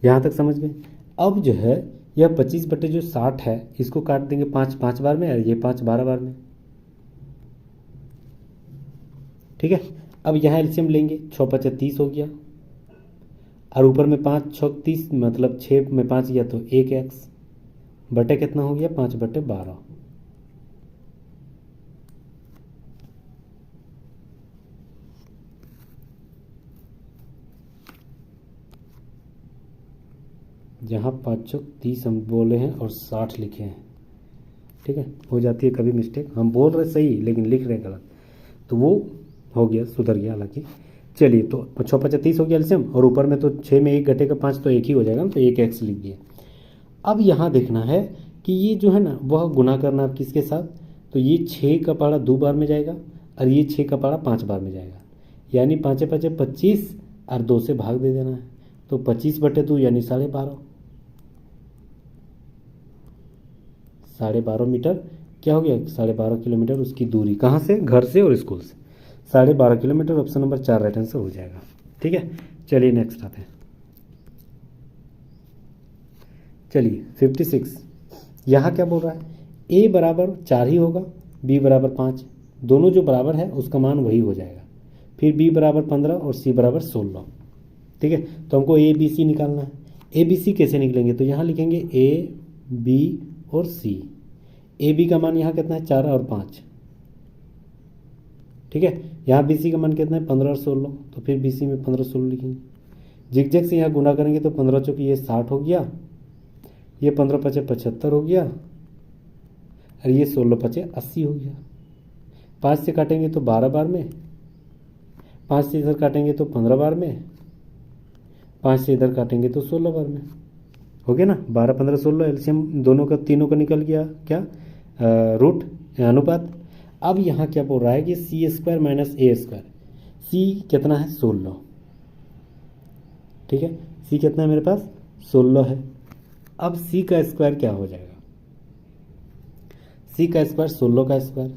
यहाँ तक समझ गए? अब जो है यह 25 बटे जो 60 है इसको काट देंगे 5 5 बार में, और ये 5 12 बार में, ठीक है। अब यहाँ एलसीएम लेंगे, 6 5 30 हो गया, और ऊपर में 5 6 30, मतलब 6 में 5 गया तो 1x बटे कितना हो गया? 5/12। यहाँ 5 6 30 हम बोले हैं और 60 लिखे हैं, ठीक है। हो जाती है कभी मिस्टेक, हम बोल रहे सही लेकिन लिख रहे गलत, तो वो हो गया, सुधर गया हालांकि। चलिए, तो 6 5 30 हो गया एलसीएम, और ऊपर में तो 6 में 1 घटेगा 5 तो 1 ही हो जाएगा ना, तो 1x लिख दिए। अब यहाँ देखना है कि ये जो है ना वह गुना करना है किसके साथ? तो ये 6 का पारा 2 बार में जाएगा, और ये 6 का पारा 5 बार में जाएगा, यानी 5 5 25, और 2 से भाग दे देना है। तो 25/2 यानी 12.5, 12.5 मीटर क्या हो गया? 12.5 किलोमीटर उसकी दूरी, कहाँ से? घर से और स्कूल से 12.5 kilometre. Option number 4 right answer हो जाएगा, ठीक है। चलिए नेक्स्ट आते हैं। चलिए 56, यहाँ क्या बोल रहा है? a बराबर 4 ही होगा, b बराबर 5, दोनों जो बराबर है उसका मान वही हो जाएगा। फिर b बराबर 15 और c बराबर 16, ठीक है। तो हमको a b c निकालना है। a b c कैसे निकलेंगे? तो यहाँ लिखेंगे a b और c। a b का मान यहाँ कितना है? 4 और 5, ठीक है। यहाँ बी सी का मान कितना है 15 और 16, तो फिर बी सी में 15 16 लिखेंगे। जिगजैग से यहाँ गुना करेंगे तो 15 चौकी ये 60 हो गया, ये 15 पचे 75 हो गया, और ये 16 पचे 80 हो गया। 5 से काटेंगे तो 12 बार में, 5 से इधर काटेंगे तो 15 बार में, 5 से इधर काटेंगे तो 16 बार में। हो गया ना, 12 15 16 एलसीएम दोनों का तीनों का निकल गया क्या, रूट अनुपात। अब यहाँ क्या बोल रहा है कि सी स्क्वायर माइनस ए स्क्वायर। सी कितना है 16, ठीक है, सी कितना है मेरे पास 16 है। अब सी का स्क्वायर क्या हो जाएगा, सी का स्क्वायर 16 का स्क्वायर,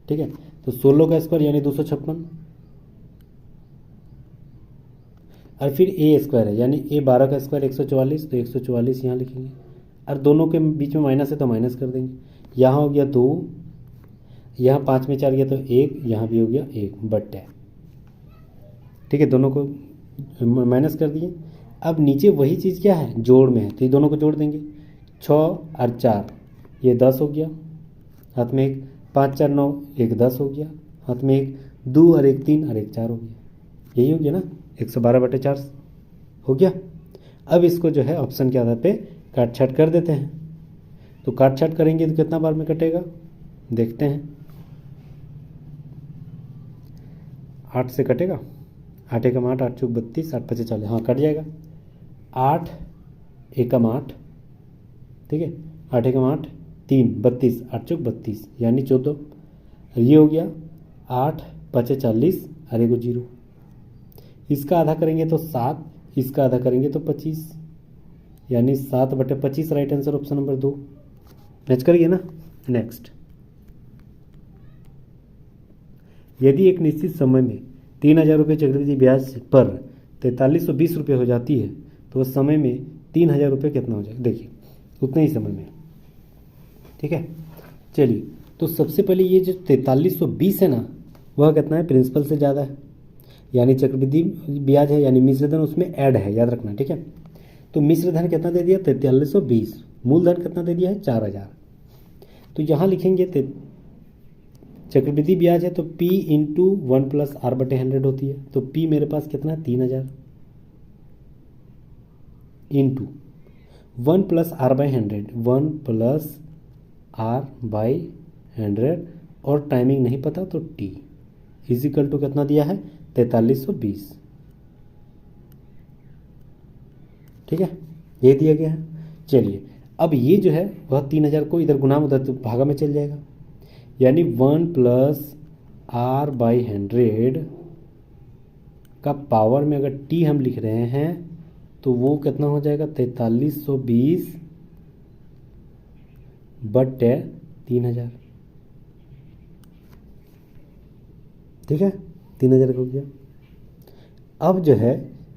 ठीक है। तो 16 का स्क्वायर यानी 256, और फिर ए स्क्वायर है यानी ए 12 का स्क्वायर 144, तो 144 यहाँ लिखेंगे, और दोनों के बीच में माइनस है तो माइनस कर देंगे। यहाँ हो गया 2, यहाँ 5 में 4 गया तो 1, यहाँ भी हो गया 1 बट्टे, ठीक है, दोनों को माइनस कर दिए। अब नीचे वही चीज़ क्या है जोड़ में है, तो ये दोनों को जोड़ देंगे, 6 और 4 ये 10 हो गया, हाथ में एक 5 4 9 एक 10 हो गया, हाथ में एक 2 और एक 3 और एक 4 हो गया, यही हो गया ना 112/4 हो गया। अब इसको जो है ऑप्शन के आधार पे काट छाट कर देते हैं। तो काट छाट करेंगे तो कितना बार में कटेगा देखते हैं। 8 से कटेगा, 8 एकम 8, 8 चौक 32, 8 पचे 40, हाँ कट जाएगा। 8 एकम 8, ठीक है, 8 एकम 8 3 32, 8 चौक 32 यानी 14, ये हो गया 8 पचे 40 और एगो 0। इसका आधा करेंगे तो 7, इसका आधा करेंगे तो 25 यानी 7/25 right answer option number 2। Match करिए ना। नेक्स्ट, यदि एक निश्चित समय में 3000 रुपये चक्रवृद्धि ब्याज पर 4320 रुपये हो जाती है तो उस समय में 3000 रुपये कितना हो जाएगा, देखिए उतने ही समय में, ठीक है। चलिए, तो सबसे पहले ये जो 4320 है ना वह कितना है प्रिंसिपल से ज़्यादा है, यानी चक्रवृद्धि ब्याज है यानी मिश्र धन उसमें ऐड है, याद रखना, ठीक है। तो मिश्र धन कितना दे दिया 4320, मूलधन कितना दे दिया है 4000। तो यहाँ लिखेंगे चक्रवृद्धि ब्याज है तो P इंटू 1 + R/100 होती है, तो P मेरे पास कितना है 3000 इंटू 1 + R/100, 1 + R/100 और टाइमिंग नहीं पता तो T इजिकल टू कितना दिया है 4320, ठीक है, ये दिया गया है। चलिए, अब ये जो है वह 3000 को इधर गुना उधर तो भागा में चल जाएगा, यानी 1 + R/100 का पावर में अगर T हम लिख रहे हैं तो वो कितना हो जाएगा 4320 बटे 3000, ठीक है, 3000 हो गया। अब जो है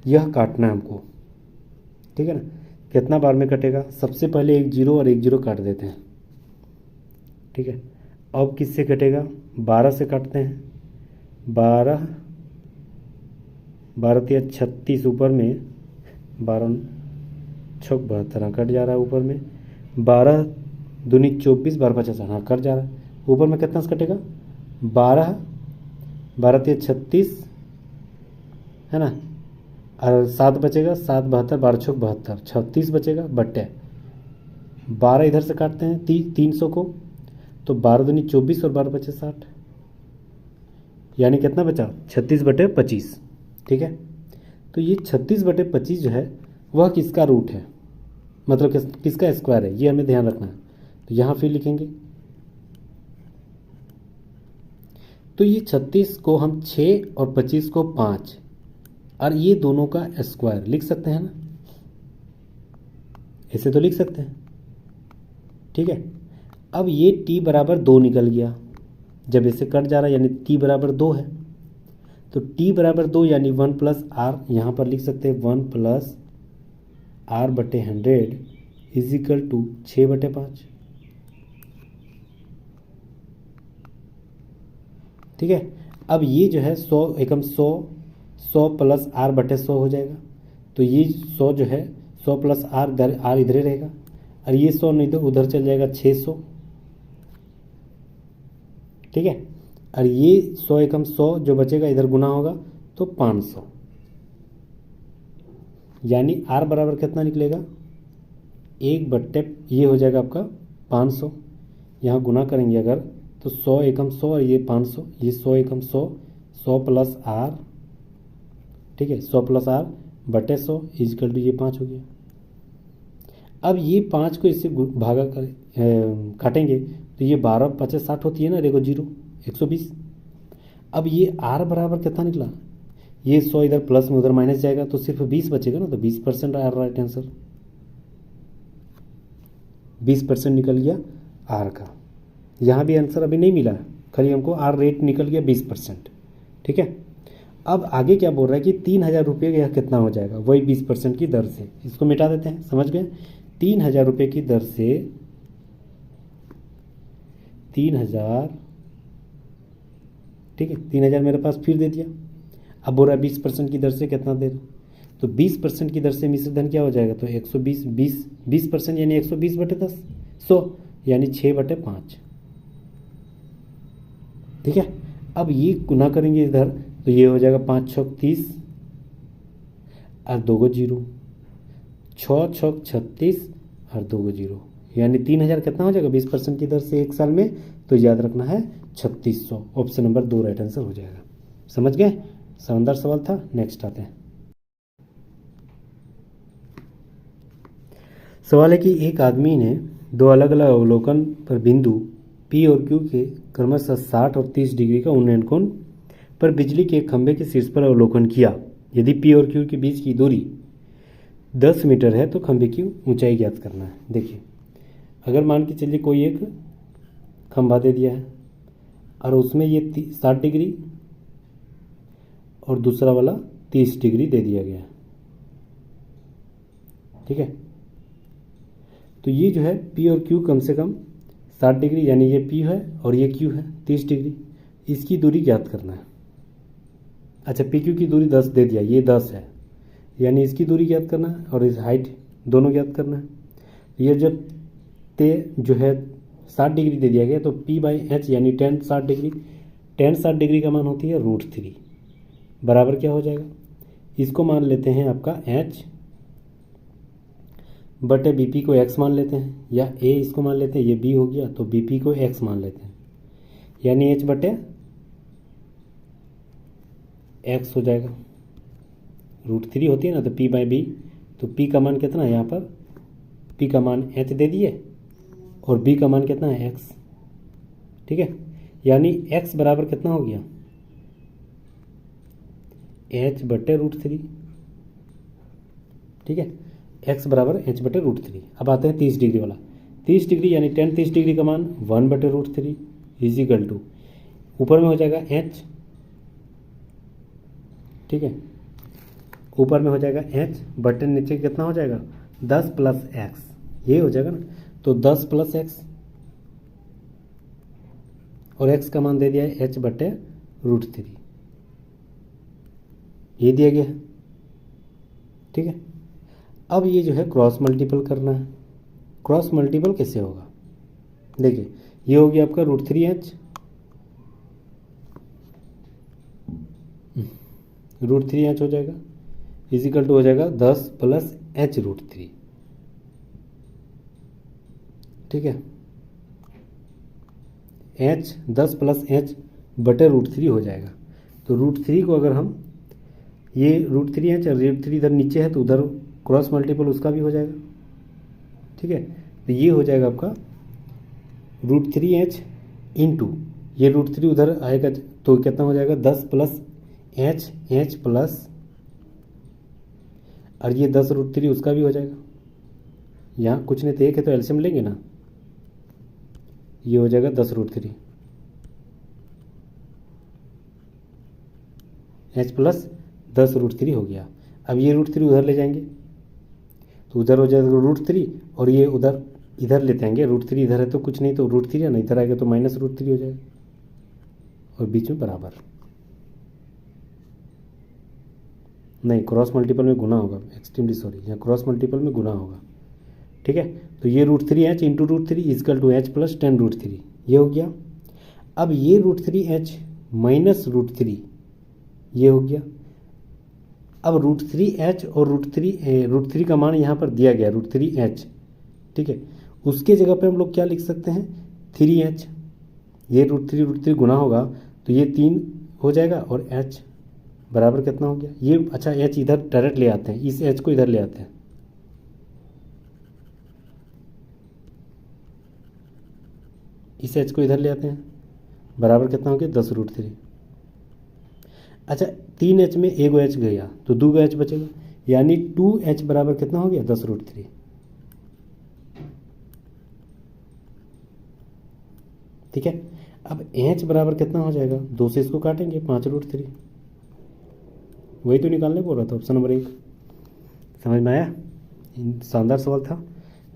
यह काटना है हमको, ठीक है ना, कितना बार में कटेगा, सबसे पहले एक 0 और एक 0 काट देते हैं, ठीक है। अब किससे कटेगा 12 से काटते हैं, 12 12 या 36 ऊपर में, 12 6 72 कट जा रहा है ऊपर में, 12 दूनी 24 12 50 हाँ कट जा रहा है, ऊपर में कितना से कटेगा 12 12 या 36 है ना, और 7 बचेगा, 7 72 12 6 72 36 बचेगा बट्टे 12 इधर से काटते हैं 300 को, तो 12 दूनी 24 और 12 पचे 60 यानी कितना बचा 36/25, ठीक है। तो ये 36/25 जो है वह किसका रूट है, मतलब किसका स्क्वायर है, ये हमें ध्यान रखना है। तो यहाँ फिर लिखेंगे, तो ये 36 को हम 6 और 25 को 5 और ये दोनों का स्क्वायर लिख सकते हैं ना, ऐसे तो लिख सकते हैं, ठीक है। अब ये t बराबर 2 निकल गया, जब इसे कट जा रहा है यानी t बराबर 2 है, तो t बराबर 2 यानी 1 + R, यहाँ पर लिख सकते हैं 1 + R/100 इजिकल टू 6/5, ठीक है। अब ये जो है 100 एकम 100 100 + R/100 हो जाएगा, तो ये 100 जो है 100 + R इधर रहेगा, और ये 100 नहीं तो उधर चल जाएगा 600, ठीक है। और ये 100 एकम 100 जो बचेगा इधर गुना होगा तो 500, यानी R बराबर कितना निकलेगा 1/, ये हो जाएगा आपका 500। यहाँ गुना करेंगे अगर तो 100 एकम 100 और ये 500, ये 100 एकम 100, 100 प्लस R, ठीक है, 100 प्लस R बटे 100 इजकल टू ये 5 हो गया। अब ये 5 को इससे भागा कर काटेंगे तो ये 12 50 60 होती है ना, देखो 0 120। अब ये R बराबर कितना निकला, ये 100 इधर प्लस में उधर माइनस जाएगा तो सिर्फ 20 बचेगा ना, तो 20% R राइट आंसर, 20% निकल गया R का। यहाँ भी आंसर अभी नहीं मिला, खाली हमको R रेट निकल गया 20%, ठीक है। अब आगे क्या बोल रहा है कि 3000 रुपये का कितना हो जाएगा, वही 20% की दर से, इसको मिटा देते हैं, समझ गए। 3000 रुपये की दर से 3000, ठीक है, 3000 मेरे पास फिर दे दिया। अब बोल रहा है 20% की दर से कितना दे, तो 20% की दर से मिश्र धन क्या हो जाएगा, तो 120, 20% यानी 120/10, 100 यानी 6/5, ठीक है। अब ये गुना करेंगे इधर तो ये हो जाएगा 5 छक 30 और 2 को 0, 6 छक 36 और 2 को 0, यानी 3000 कितना हो जाएगा 20% की दर से एक साल में, तो याद रखना है 3600। ऑप्शन नंबर 2 राइट आंसर हो जाएगा। समझ गए, शानदार सवाल था। नेक्स्ट आते हैं। सवाल है कि एक आदमी ने दो अलग अलग अवलोकन पर बिंदु P और Q के क्रमशः 60 और 30 डिग्री का उन्नयन कोण पर बिजली के एक खंभे के शीर्ष पर अवलोकन किया। यदि P और Q के बीच की दूरी 10 मीटर है तो खंभे की ऊंचाई ज्ञात करना है। देखिए, अगर मान के चलिए कोई एक खंभा दे दिया है और उसमें ये 60 डिग्री और दूसरा वाला 30 डिग्री दे दिया गया है, ठीक है। तो ये जो है P और Q कम से कम 60 डिग्री, यानी ये P है और ये Q है 30 डिग्री, इसकी दूरी ज्ञात करना है। अच्छा, PQ की दूरी 10 दे दिया, ये 10 है, यानी इसकी दूरी ज्ञात करना है और इस हाइट दोनों ज्ञात करना है। ये जब ते जो है 60 डिग्री दे दिया गया तो P/h यानी tan 60 डिग्री, tan 60 डिग्री का मान होती है √3 बराबर क्या हो जाएगा, इसको मान लेते हैं आपका h बटे BP को x मान लेते हैं, या a इसको मान लेते हैं, ये b हो गया, तो BP को x मान लेते हैं, यानी h बटे x हो जाएगा। √3 होती है ना, तो P/b, तो P का मान कितना है यहाँ पर, P का मान h दे दिए और B का मान कितना है x, ठीक है। यानी x बराबर कितना हो गया h बटे √3, ठीक है, x बराबर h बटे √3। अब आते हैं 30 डिग्री वाला, 30 डिग्री यानी tan 30 डिग्री का मान 1 बटे √3 इजिकल टू, ऊपर में हो जाएगा h, ठीक है, ऊपर में हो जाएगा h बटे नीचे कितना हो जाएगा 10 प्लस x, ये हो जाएगा ना, तो 10 प्लस x और x का मान दे दिया है h बटे √3, ये दिया गया है, ठीक है। अब ये जो है क्रॉस मल्टीपल करना है। क्रॉस मल्टीपल कैसे होगा, देखिए ये हो गया आपका √3h, √3h हो जाएगा इजिकल टू हो जाएगा 10 प्लस h √3, ठीक है। h 10 प्लस h बटे √3 हो जाएगा, तो √3 को अगर हम ये √3h और √3 इधर नीचे है तो उधर क्रॉस मल्टीपल उसका भी हो जाएगा, ठीक है। तो ये हो जाएगा आपका √3h इंटू ये √3 उधर आएगा तो कितना हो जाएगा 10 प्लस h प्लस, और ये 10 √3 उसका भी हो जाएगा, यहाँ कुछ नहीं तो एक है तो एलसीएम लेंगे ना, ये हो जाएगा 10 √3 h प्लस 10 √3 हो गया। अब ये √3 उधर ले जाएंगे तो उधर हो जाएगा √3 और ये उधर इधर लेते आएंगे, √3 इधर है तो कुछ नहीं तो √3 है ना, इधर आएगा तो माइनस √3 हो जाएगा और बीच में बराबर, नहीं क्रॉस मल्टीपल में गुना होगा, एक्सट्रीमली सॉरी, यहाँ क्रॉस मल्टीपल में गुना होगा, ठीक है। तो ये √3h into √3 equal to h plus 10 √3, ये हो गया। अब ये √3h माइनस √3 ये हो गया। अब √3h और √3 का मान यहाँ पर दिया गया √3h, ठीक है। उसके जगह पे हम लोग क्या लिख सकते हैं 3h। ये √3 गुना होगा तो ये 3 हो जाएगा और h बराबर कितना हो गया ये। अच्छा h इधर डायरेक्ट ले आते हैं, इस h को इधर ले आते हैं, इस h को इधर ले आते हैं, बराबर कितना हो गया 10√3। अच्छा 3h में एक h गया तो 2h बचेगा, यानी 2h बराबर कितना हो गया 10√3। ठीक है। अब h बराबर कितना हो जाएगा, 2 से इसको काटेंगे 5√3। वही तो निकालने बोल रहा था, ऑप्शन नंबर 1। समझ में आया, शानदार सवाल था।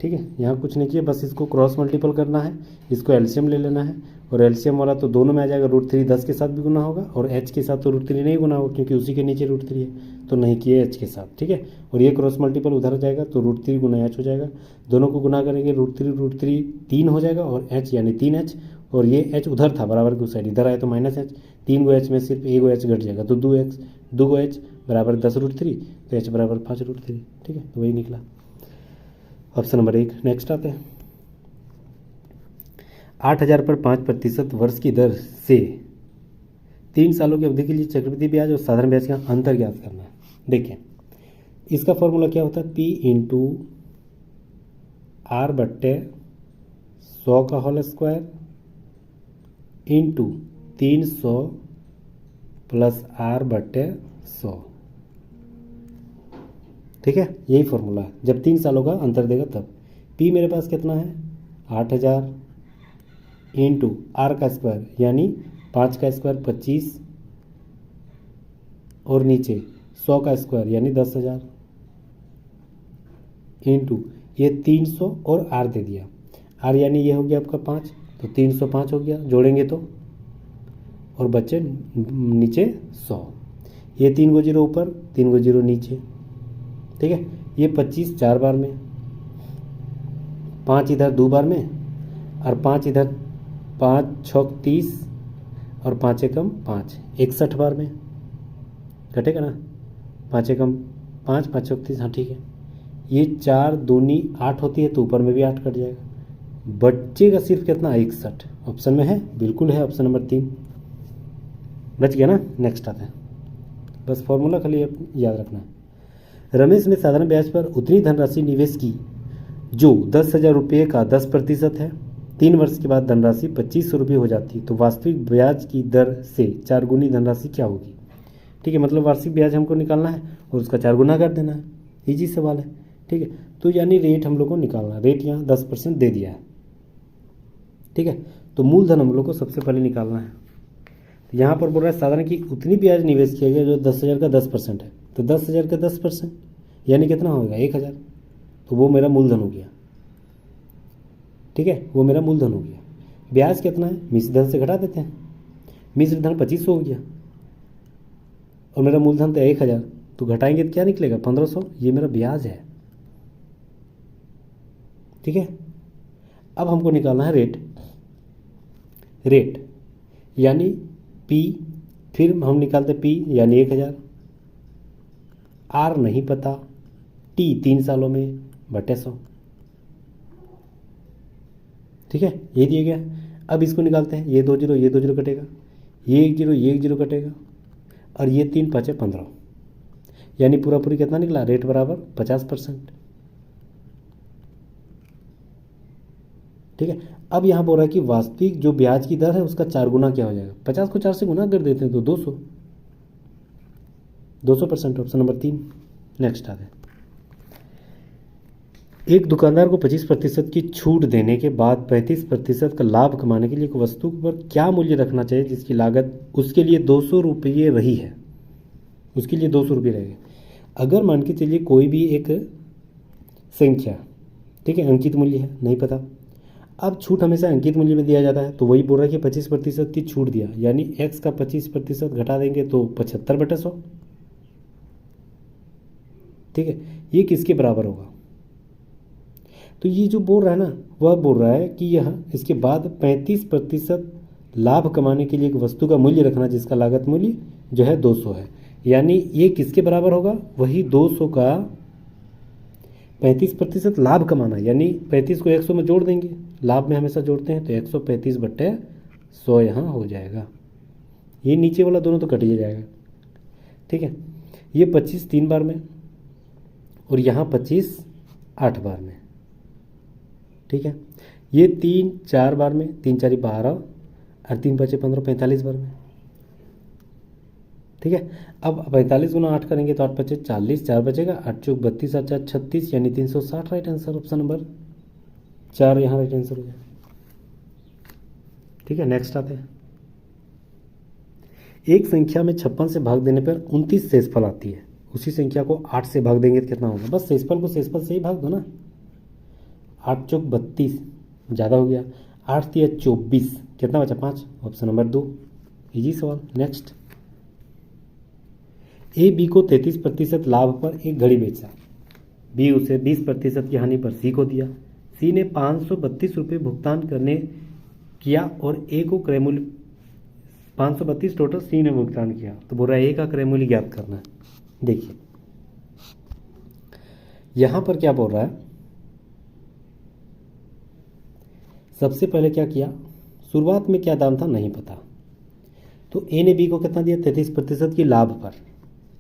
ठीक है, यहाँ कुछ नहीं किया, बस इसको क्रॉस मल्टीपल करना है, इसको एलसीएम ले लेना है, और एलसीएम वाला तो दोनों में आ जाएगा। √3 10 के साथ भी गुना होगा और h के साथ तो √3 नहीं गुना होगा क्योंकि उसी के नीचे √3 है, तो नहीं किए h के साथ। ठीक है, और ये क्रॉस मल्टीपल उधर जाएगा तो √3 गुना h हो जाएगा, दोनों को गुना करेंगे √3 3 हो जाएगा और h यानी 3h, और ये h उधर था बराबर की उस साइड, इधर आया तो -h, 3 गो h में सिर्फ 1 गो h घट जाएगा तो 2 गो h बराबर 10√3, तो h बराबर 5√3। ठीक है, तो वही निकला ऑप्शन नंबर 1। नेक्स्ट आते हैं 8,000 पर 5% वर्ष की दर से 3 सालों की अवधि के लिए चक्रवृद्धि ब्याज और साधारण ब्याज का अंतर ज्ञात करना है। देखिए इसका फॉर्मूला क्या होता है, P इंटू R/100 का whole square into 300 plus R/100। ठीक है, यही फॉर्मूला है, जब 3 सालों का अंतर देगा तब। P मेरे पास कितना है 8,000 इंटू R का स्क्वायर यानी 5 का स्क्वायर 25 और नीचे 100 का स्क्वायर यानी 10,000 इंटू ये 300 और R दे दिया, R यानी ये हो गया आपका 5, तो 305 हो गया, जोड़ेंगे तो, और बच्चे नीचे 100, ये 3 गो 0 ऊपर 3 गो 0 नीचे। ठीक है, ये 25 4 बार में, 5 इधर 2 बार में, और 5 इधर 5 6 30 और 5 एकम 5 61 बार में घटेगा ना, 5 एकम 5 5 6 30। हाँ ठीक है, ये 4 दूनी 8 होती है तो ऊपर में भी 8 कट जाएगा, बच्चे का सिर्फ कितना 61। ऑप्शन में है, बिल्कुल है, ऑप्शन नंबर 3 बच गया ना। नेक्स्ट आता है, बस फॉर्मूला खाली याद रखना है। रमेश ने साधारण ब्याज पर उतनी धनराशि निवेश की जो 10,000 रुपये का 10% है। 3 वर्ष के बाद धनराशि 2,500 रुपये हो जाती है, तो वास्तविक ब्याज की दर से 4 गुनी धनराशि क्या होगी। ठीक है, मतलब वार्षिक ब्याज हमको निकालना है और उसका 4 गुना कर देना है, इजी सवाल है। ठीक है, तो यानी रेट हम लोग को निकालना है, रेट यहाँ 10% दे दिया है। ठीक है, तो मूलधन हम लोग को सबसे पहले निकालना है। तो यहाँ पर बोल रहा है साधारण की उतनी ब्याज निवेश किया गया जो 10,000 का 10% है, तो 10,000 का 10% यानी कितना होगा 1,000, तो वो मेरा मूलधन हो गया। ठीक है, वो मेरा मूलधन हो गया। ब्याज कितना है, मिश्र धन से घटा देते हैं, मिश्र धन 2,500 हो गया और मेरा मूलधन तो 1,000, तो घटाएंगे तो क्या निकलेगा 1,500, ये मेरा ब्याज है। ठीक है, अब हमको निकालना है रेट यानी P, फिर हम निकालते P यानी 1,000, R नहीं पता, T 3 सालों में बटे 100। ठीक है, ये दिया गया। अब इसको निकालते हैं, ये 2 0 कटेगा, ये 1 0 कटेगा, और ये 3 5 15, यानी पूरा पूरी कितना निकला, रेट बराबर 50%। ठीक है, अब यहाँ बोल रहा है कि वास्तविक जो ब्याज की दर है उसका 4 गुना क्या हो जाएगा। 50 को 4 से गुना कर देते हैं तो 200%, ऑप्शन नंबर 3। नेक्स्ट आते हैं, एक दुकानदार को 25% की छूट देने के बाद 35% का लाभ कमाने के लिए एक वस्तु पर क्या मूल्य रखना चाहिए जिसकी लागत उसके लिए 200 रुपये रही है, उसके लिए 200 रुपये रहेगा। अगर मान के चलिए कोई भी एक संख्या, ठीक है, अंकित मूल्य है, नहीं पता, अब छूट हमेशा अंकित मूल्य में दिया जाता है, तो वही बोल रहा है कि 25% की छूट दिया, यानी x का 25% घटा देंगे तो 75/100। ठीक है, ये किसके बराबर होगा, तो ये जो बोल रहा है ना, वह बोल रहा है कि यह इसके बाद 35% लाभ कमाने के लिए एक वस्तु का मूल्य रखना जिसका लागत मूल्य जो है 200 है, यानी ये किसके बराबर होगा, वही 200 का 35% लाभ कमाना, यानी 35 को 100 में जोड़ देंगे, लाभ में हमेशा जोड़ते हैं, तो 135/100 यहाँ हो जाएगा। ये नीचे वाला दोनों तो कट ही जाएगा, ठीक है। ये 25 3 बार में और यहाँ 25 8 बार में, ठीक है। ये 3 4 बार में, 3 4 12 और 3 5 15 45 बार में, ठीक है। अब 45 गुना 8 करेंगे तो 8 5 40, 4 बचेगा, 8 चौक 32, 8 4 36, यानी 360 राइट आंसर, ऑप्शन नंबर 4 यहाँ राइट आंसर हो गया, ठीक है। नेक्स्ट आते हैं। एक संख्या में 56 से भाग देने पर 29 शेषफल आती है, उसी संख्या को 8 से भाग देंगे तो कितना होगा, बस शेषफल को शेषफल से ही भाग दो ना। 8 चौक 32 ज़्यादा हो गया, 8 3 24, कितना बचा 5, ऑप्शन नंबर 2, इजी सवाल। नेक्स्ट, ए बी को 33% लाभ पर एक घड़ी बेचा, बी उसे 20% की हानि पर सी को दिया, सी ने 532 रुपये भुगतान करने किया और ए को क्रय मूल्य 532 टोटल सी ने भुगतान किया, तो बोल रहा है ए का क्रय मूल्य ज्ञात करना है। देखिए यहां पर क्या बोल रहा है, सबसे पहले क्या किया, शुरुआत में क्या दाम था नहीं पता, तो ए ने बी को कितना दिया 33% की लाभ पर,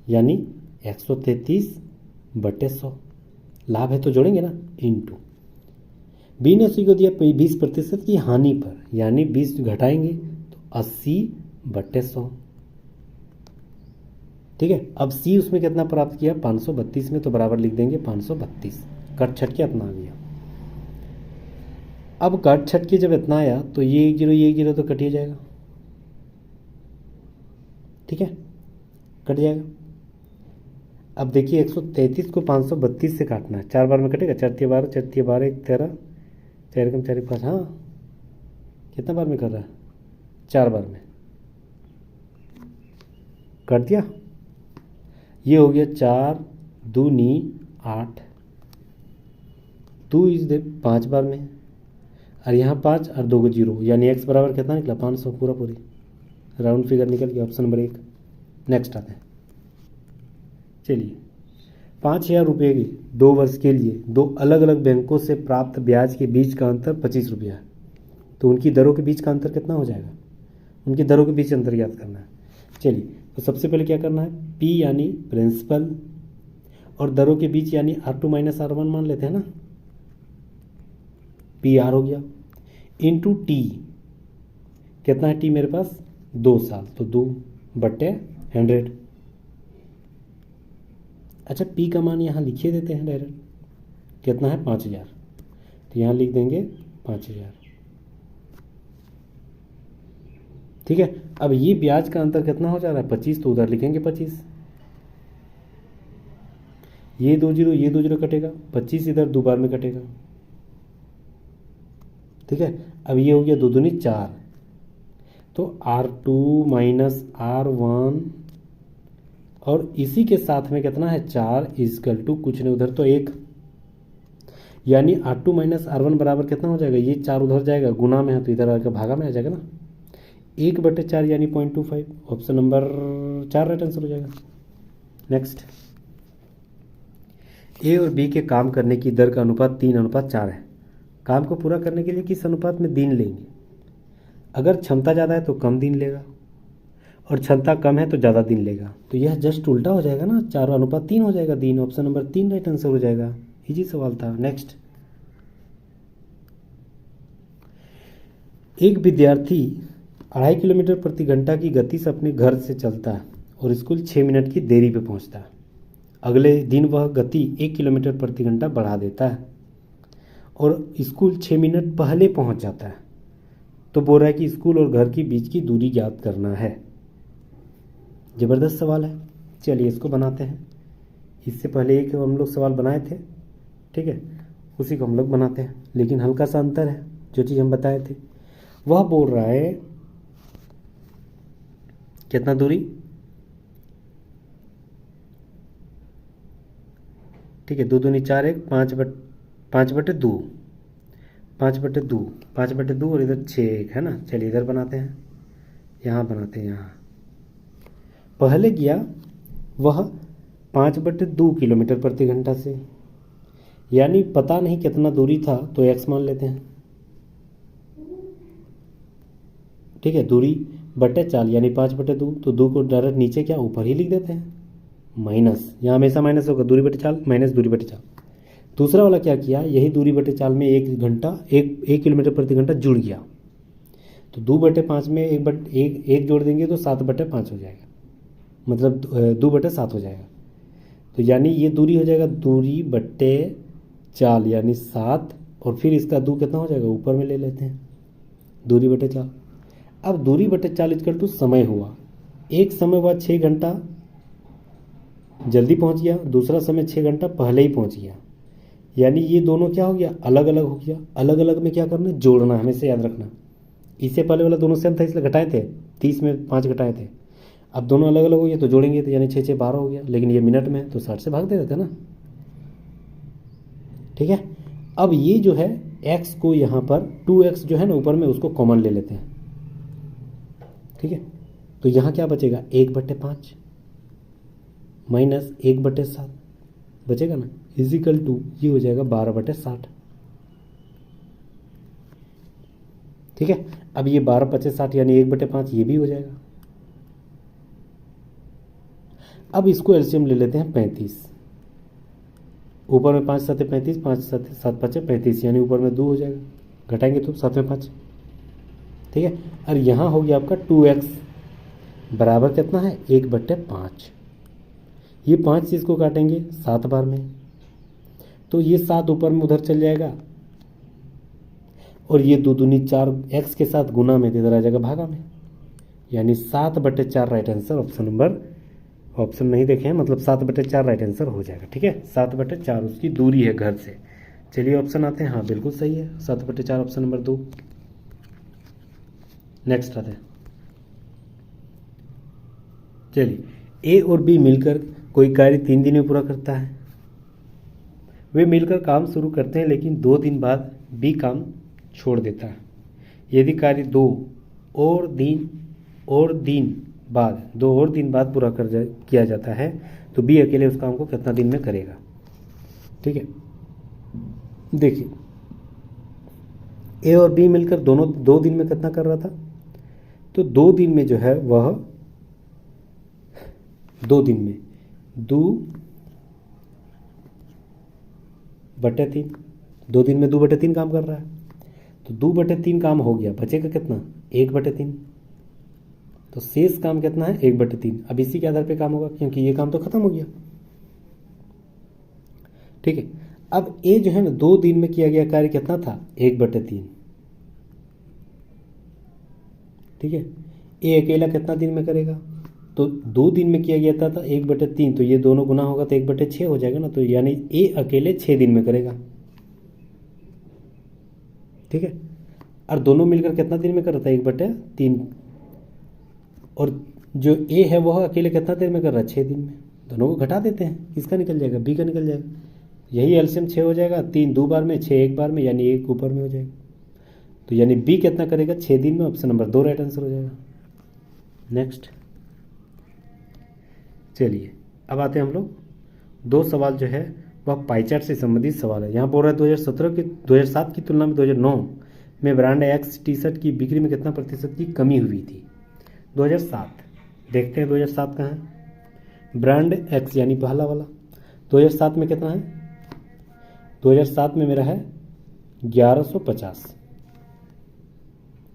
यानी 133/100, लाभ है तो जोड़ेंगे ना, इंटू बी ने सी को दिया 20% की हानि पर, यानी 20 घटाएंगे तो 80/100, ठीक है। अब सी उसमें कितना प्राप्त किया 532 में, तो बराबर लिख देंगे 532, कट छट के अपना आ गया। अब कट छट के जब इतना आया तो ये 1 0 तो कट ही जाएगा, ठीक है, कट जाएगा। अब देखिए 133 को 532 से काटना है, 4 बार में कटेगा, 4 3 12, 4 3 12 1 13, 4 कम 4 5, हाँ कितना बार में कर रहा है, 4 बार में कर दिया। ये हो गया 4 दूनी 8, 2 इज दे 5 बार में, और यहाँ 5 और 2 को 0, यानी x बराबर कितना निकला 500, पूरा पूरी राउंड फिगर निकल गया, ऑप्शन नंबर 1। नेक्स्ट आते हैं, चलिए 5000 रुपये की 2 वर्ष के लिए 2 अलग अलग बैंकों से प्राप्त ब्याज के बीच का अंतर 25 रुपया है, तो उनकी दरों के बीच का अंतर कितना हो जाएगा, उनकी दरों के बीच अंतर ज्ञात करना है। चलिए तो सबसे पहले क्या करना है, P यानी प्रिंसिपल और दरों के बीच यानी R2 - R1 मान लेते हैं ना, PR हो गया, इंटू T, कितना है T मेरे पास 2 साल, तो 2/100। अच्छा P का मान यहाँ लिखिए देते हैं डायरेक्ट, कितना है 5000, तो यहाँ लिख देंगे 5000, ठीक है। अब ये ब्याज का अंतर कितना हो जा रहा है 25, तो उधर लिखेंगे 25, ये 2 0 ये 2 0 कटेगा, 25 इधर 2 बार में कटेगा, ठीक है। अब ये हो गया 2 दूनी 4, तो R2 - R1 और इसी के साथ में कितना है 4 = कुछ नहीं उधर तो 1, यानी R2 - R1 बराबर कितना हो जाएगा, ये 4 उधर जाएगा, गुना में है तो इधर आकर भागा में आ जाएगा ना, 1/4 यानी 0.25, ऑप्शन नंबर 4 राइट आंसर हो जाएगा। नेक्स्ट, ए और बी के काम करने की दर का अनुपात 3:4 है, काम को पूरा करने के लिए किस अनुपात में दिन लेंगे, अगर क्षमता ज़्यादा है तो कम दिन लेगा और क्षमता कम है तो ज़्यादा दिन लेगा, तो यह जस्ट उल्टा हो जाएगा ना, 4:3 हो जाएगा दिन, ऑप्शन नंबर 3 राइट आंसर हो जाएगा, इजी सवाल था। नेक्स्ट, एक विद्यार्थी 2.5 किलोमीटर प्रति घंटा की गति से अपने घर से चलता है और स्कूल 6 मिनट की देरी पे पहुंचता है, अगले दिन वह गति 1 किलोमीटर प्रति घंटा बढ़ा देता है और स्कूल 6 मिनट पहले पहुंच जाता है, तो बोल रहा है कि स्कूल और घर के बीच की दूरी ज्ञात करना है। ज़बरदस्त सवाल है, चलिए इसको बनाते हैं। इससे पहले एक हम लोग सवाल बनाए थे, ठीक है, उसी को हम लोग बनाते हैं, लेकिन हल्का सा अंतर है, जो चीज़ हम बताए थे वह बोल रहा है कितना दूरी, ठीक है, 2 दूनी 4 1 5/2 और इधर 6 1 है ना। चलिए इधर बनाते हैं, यहाँ बनाते हैं। यहाँ पहले गया वह 5/2 किलोमीटर प्रति घंटा से, यानी पता नहीं कितना दूरी था तो x मान लेते हैं। ठीक है, दूरी बटे चाल यानी 5/2, तो 2 को डायरेक्ट नीचे क्या ऊपर ही लिख देते हैं, माइनस, यहाँ हमेशा माइनस होगा, दूरी बटे चाल माइनस दूरी बटे चाल। दूसरा वाला क्या किया, यही दूरी बटे चाल में 1 किलोमीटर प्रति घंटा जुड़ गया, तो 2/5 में एक जोड़ देंगे तो 7/5 हो जाएगा, मतलब 2/7 हो जाएगा। तो यानी ये दूरी हो जाएगा दूरी बटे चाल यानी 7, और फिर इसका 2 कितना हो जाएगा, ऊपर में ले लेते हैं दूरी बटे चाल। अब दूरी बटे चाल इक्वल टू समय हुआ, एक समय हुआ 6 घंटा जल्दी पहुंच गया, दूसरा समय 6 घंटा पहले ही पहुंच गया, यानी ये दोनों क्या हो गया, अलग अलग हो गया। अलग अलग में क्या करना, जोड़ना, हमेशा याद रखना। इससे पहले वाला दोनों सेम था इसलिए घटाए थे, 30 में 5 घटाए थे। अब दोनों अलग अलग हो गए तो जोड़ेंगे तो यानी 6 6 12 हो गया, लेकिन ये मिनट में तो 60 से भाग दे देते ना। ठीक है, अब ये जो है x को यहाँ पर 2x जो है ना ऊपर में उसको कॉमन ले लेते हैं। ठीक है, तो यहाँ क्या बचेगा, 1/5 माइनस 1/7 बचेगा ना, इजिकल टू ये हो जाएगा 12/60। ठीक है, अब ये 12/60 यानी 1/5 ये भी हो जाएगा। अब इसको एलसीएम ले लेते हैं 35, ऊपर में 5 7 35, 5 7 7 5 35, यानी ऊपर में 2 हो जाएगा, घटाएंगे तो 7 में 5। ठीक है, और यहाँ हो गया आपका 2x बराबर कितना है, 1/5। ये 5 चीज़ को काटेंगे 7 बार में, तो ये 7 ऊपर में उधर चल जाएगा, और ये 2 दूनी 4 x के साथ गुना में इधर आ जाएगा भागा में, यानी 7/4 राइट आंसर। ऑप्शन नहीं देखे हैं, मतलब 7/4 राइट आंसर हो जाएगा। ठीक है, 7/4 उसकी दूरी है घर से। चलिए ऑप्शन आते हैं, हाँ बिल्कुल सही है, 7/4 ऑप्शन नंबर 2। नेक्स्ट आते हैं, चलिए ए और बी मिलकर कोई कार्य 3 दिन में पूरा करता है। वे मिलकर काम शुरू करते हैं लेकिन 2 दिन बाद बी काम छोड़ देता है। यदि कार्य 2 और दिन बाद पूरा किया जाता है तो बी अकेले उस काम को कितना दिन में करेगा। ठीक है, देखिए ए और बी मिलकर दोनों 2 दिन में कितना कर रहा था, तो 2 दिन में जो है वह 2 दिन में 2/3, 2 दिन में 2/3 काम कर रहा है, तो 2/3 काम हो गया, बचेगा कितना, 1/3। तो शेष काम कितना है, 1/3। अब इसी के आधार पे काम होगा क्योंकि ये काम तो खत्म हो गया। ठीक है, अब ए जो है ना 2 दिन में किया गया कार्य कितना था, 1/3। ठीक है, ए अकेला कितना दिन में करेगा, तो 2 दिन में किया गया था 1/3, तो ये दोनों गुना होगा तो 1/6 हो जाएगा ना, तो यानी ए अकेले 6 दिन में करेगा। ठीक है, और दोनों मिलकर कितना दिन में कर रहा था, 1/3, और जो ए है वह अकेले कितना देर में कर रहा है, 6 दिन में। दोनों को घटा देते हैं, किसका निकल जाएगा, बी का निकल जाएगा। यही एलसीएम 6 हो जाएगा, 3 2 बार में, 6 1 बार में, यानी 1 ऊपर में हो जाएगा। तो यानी बी कितना करेगा, 6 दिन में, ऑप्शन नंबर 2 राइट आंसर हो जाएगा। नेक्स्ट, चलिए अब आते हैं हम लोग 2 सवाल जो है वह पाई चार्ट से संबंधित सवाल है। यहाँ बोल रहा है 2007 की तुलना में 2009 में ब्रांड एक्स टी शर्ट की बिक्री में कितना प्रतिशत की कमी हुई थी। 2007 देखते हैं, 2007 कहाँ है, ब्रांड एक्स यानी पहला वाला 2007 में कितना है, 2007 में मेरा है 1150।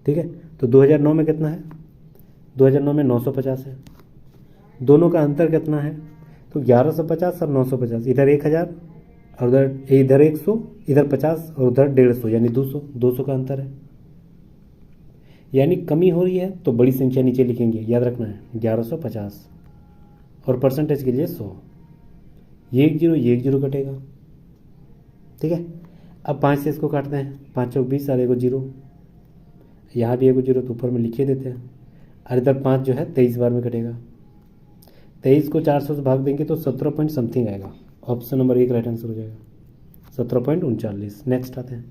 ठीक है, तो 2009 में कितना है, 2009 में 950 है। दोनों का अंतर कितना है, तो 1150 और 950, इधर 1000 और इधर 100, इधर 50 और उधर 150, यानी 200 का अंतर है, यानी कमी हो रही है तो बड़ी संख्या नीचे लिखेंगे, याद रखना है 1150, और परसेंटेज के लिए 100, ये 1 0 कटेगा। ठीक है, अब 5 से इसको काटते हैं, 5 चौक 20 और 1 0, यहाँ भी 1 0 तो ऊपर में लिखे देते हैं, और इधर 5 जो है 23 बार में कटेगा। 23 को 400 से भाग देंगे तो 17 पॉइंट समथिंग आएगा, ऑप्शन नंबर 1 राइट आंसर हो जाएगा, 17.39। नेक्स्ट आते हैं,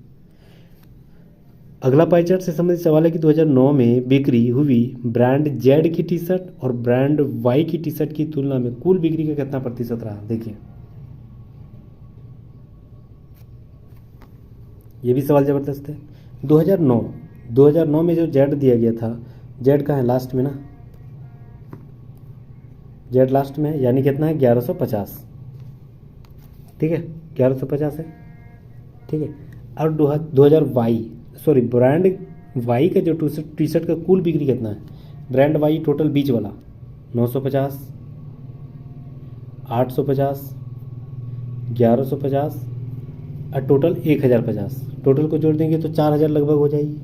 अगला पाई चार्ट से संबंधित सवाल है कि 2009 में बिक्री हुई ब्रांड जेड की टी शर्ट और ब्रांड वाई की टी शर्ट की तुलना में कुल बिक्री का कितना प्रतिशत रहा। देखिए ये भी सवाल जबरदस्त है। 2009 में जो जेड दिया गया था, जेड का है लास्ट में ना, जेड लास्ट में है, यानी कितना है 1150। ठीक है 1150 है। ठीक है और 2000 वाई सॉरी ब्रांड वाई का जो टी शर्ट का कुल बिक्री कितना है, ब्रांड वाई टोटल बीच वाला 950, 850, 1150 और टोटल 1050। टोटल को जोड़ देंगे तो 4000 लगभग हो जाएगी।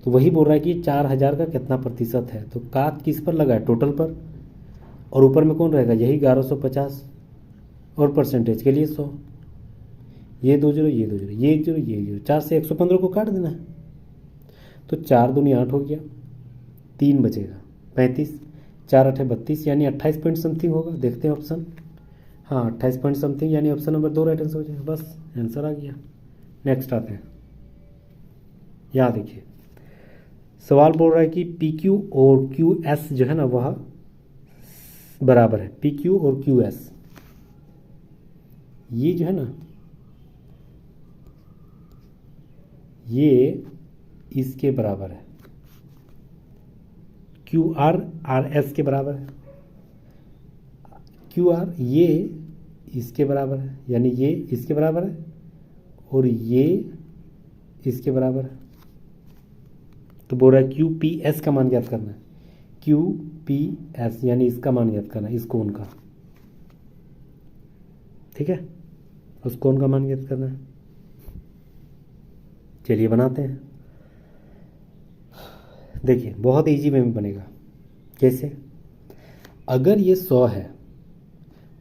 तो वही बोल रहा है कि 4000 का कितना प्रतिशत है। तो काट किस पर लगा है, टोटल पर, और ऊपर में कौन रहेगा, यही 1150 और परसेंटेज के लिए 100। ये 2 जीरो, ये 2 जीरो, ये 1 जीरो, ये 1 जीरो, 4 से 115 को काट देना है। तो 4 दूनी 8 हो गया, 3 बचेगा 35, 4 8 32 यानी 28 पॉइंट समथिंग होगा। देखते हैं ऑप्शन, हाँ 28 पॉइंट समथिंग यानी ऑप्शन नंबर 2 राइट आंसर हो जाएगा। बस आंसर आ गया। नेक्स्ट आते हैं, यहाँ देखिए सवाल बोल रहा है कि पी क्यू और क्यू एस जो है ना वह बराबर है। पी क्यू और क्यू एस ये जो है ना ये इसके बराबर है, क्यू आर आर एस के बराबर है, क्यू आर ये इसके बराबर है, यानी ये इसके बराबर है और ये इसके बराबर है। तो बोल रहा है क्यू पी एस का मान ज्ञात करना है, क्यू पी एस यानी इसका मान ज्ञात करना है, इस कोण का। ठीक है उस कोण का मान ज्ञात करना है। चलिए बनाते हैं। देखिए बहुत इजी वे में बनेगा। कैसे, अगर ये 100 है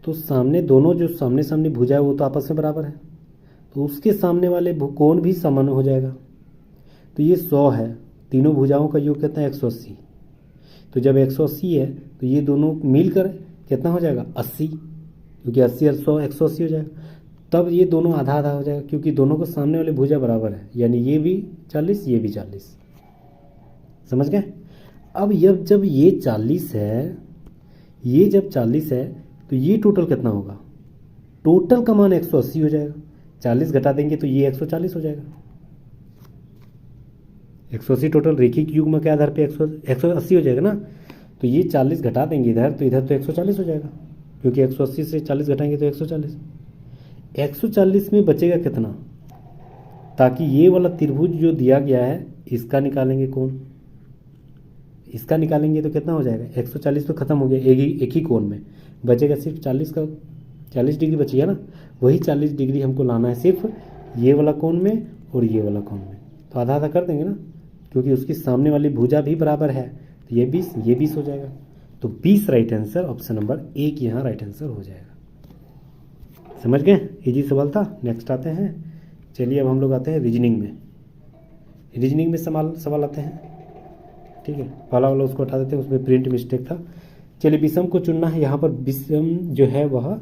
तो सामने दोनों जो सामने सामने भुजा है वो तो आपस में बराबर है, तो उसके सामने वाले कोण भी समान हो जाएगा। तो ये 100 है, तीनों भुजाओं का योग कितना है 180। तो जब 180 है तो ये दोनों मिलकर कितना हो जाएगा 80, क्योंकि 80 और 100 180 हो जाएगा। तब ये दोनों आधा आधा हो जाएगा क्योंकि दोनों को सामने वाले भुजा बराबर है, यानी ये भी 40 ये भी 40। समझ गए। अब जब ये 40 है, ये जब 40 है तो ये टोटल कितना होगा, टोटल का मान 180 हो जाएगा। 40 घटा देंगे तो ये 140 हो जाएगा। 180 टोटल रेखिक युग्म के आधार पे 180 हो जाएगा ना। तो ये 40 घटा देंगे इधर तो इधर तो 140 हो जाएगा, क्योंकि 180 से 40 घटाएंगे तो 140। 140 में बचेगा कितना, ताकि ये वाला त्रिभुज जो दिया गया है इसका निकालेंगे कोण, इसका निकालेंगे तो कितना हो जाएगा 140 तो खत्म हो गया, एक ही कोण में बचेगा सिर्फ 40 का 40 डिग्री बचेगा ना। वही 40 डिग्री हमको लाना है सिर्फ ये वाला कोण में और ये वाला कोण में। तो आधा आधा कर देंगे ना, क्योंकि उसकी सामने वाली भुजा भी बराबर है। तो ये 20 हो जाएगा। तो 20 राइट आंसर, ऑप्शन नंबर 1 यहाँ राइट आंसर हो जाएगा। समझ गए, इजी सवाल था। नेक्स्ट आते हैं। चलिए अब हम लोग आते हैं रीजनिंग में। रीजनिंग में सवाल आते हैं। ठीक है पहला वाला उसको हटा देते हैं, उसमें प्रिंट मिस्टेक था। चलिए विषम को चुनना है। यहाँ पर विषम जो है वह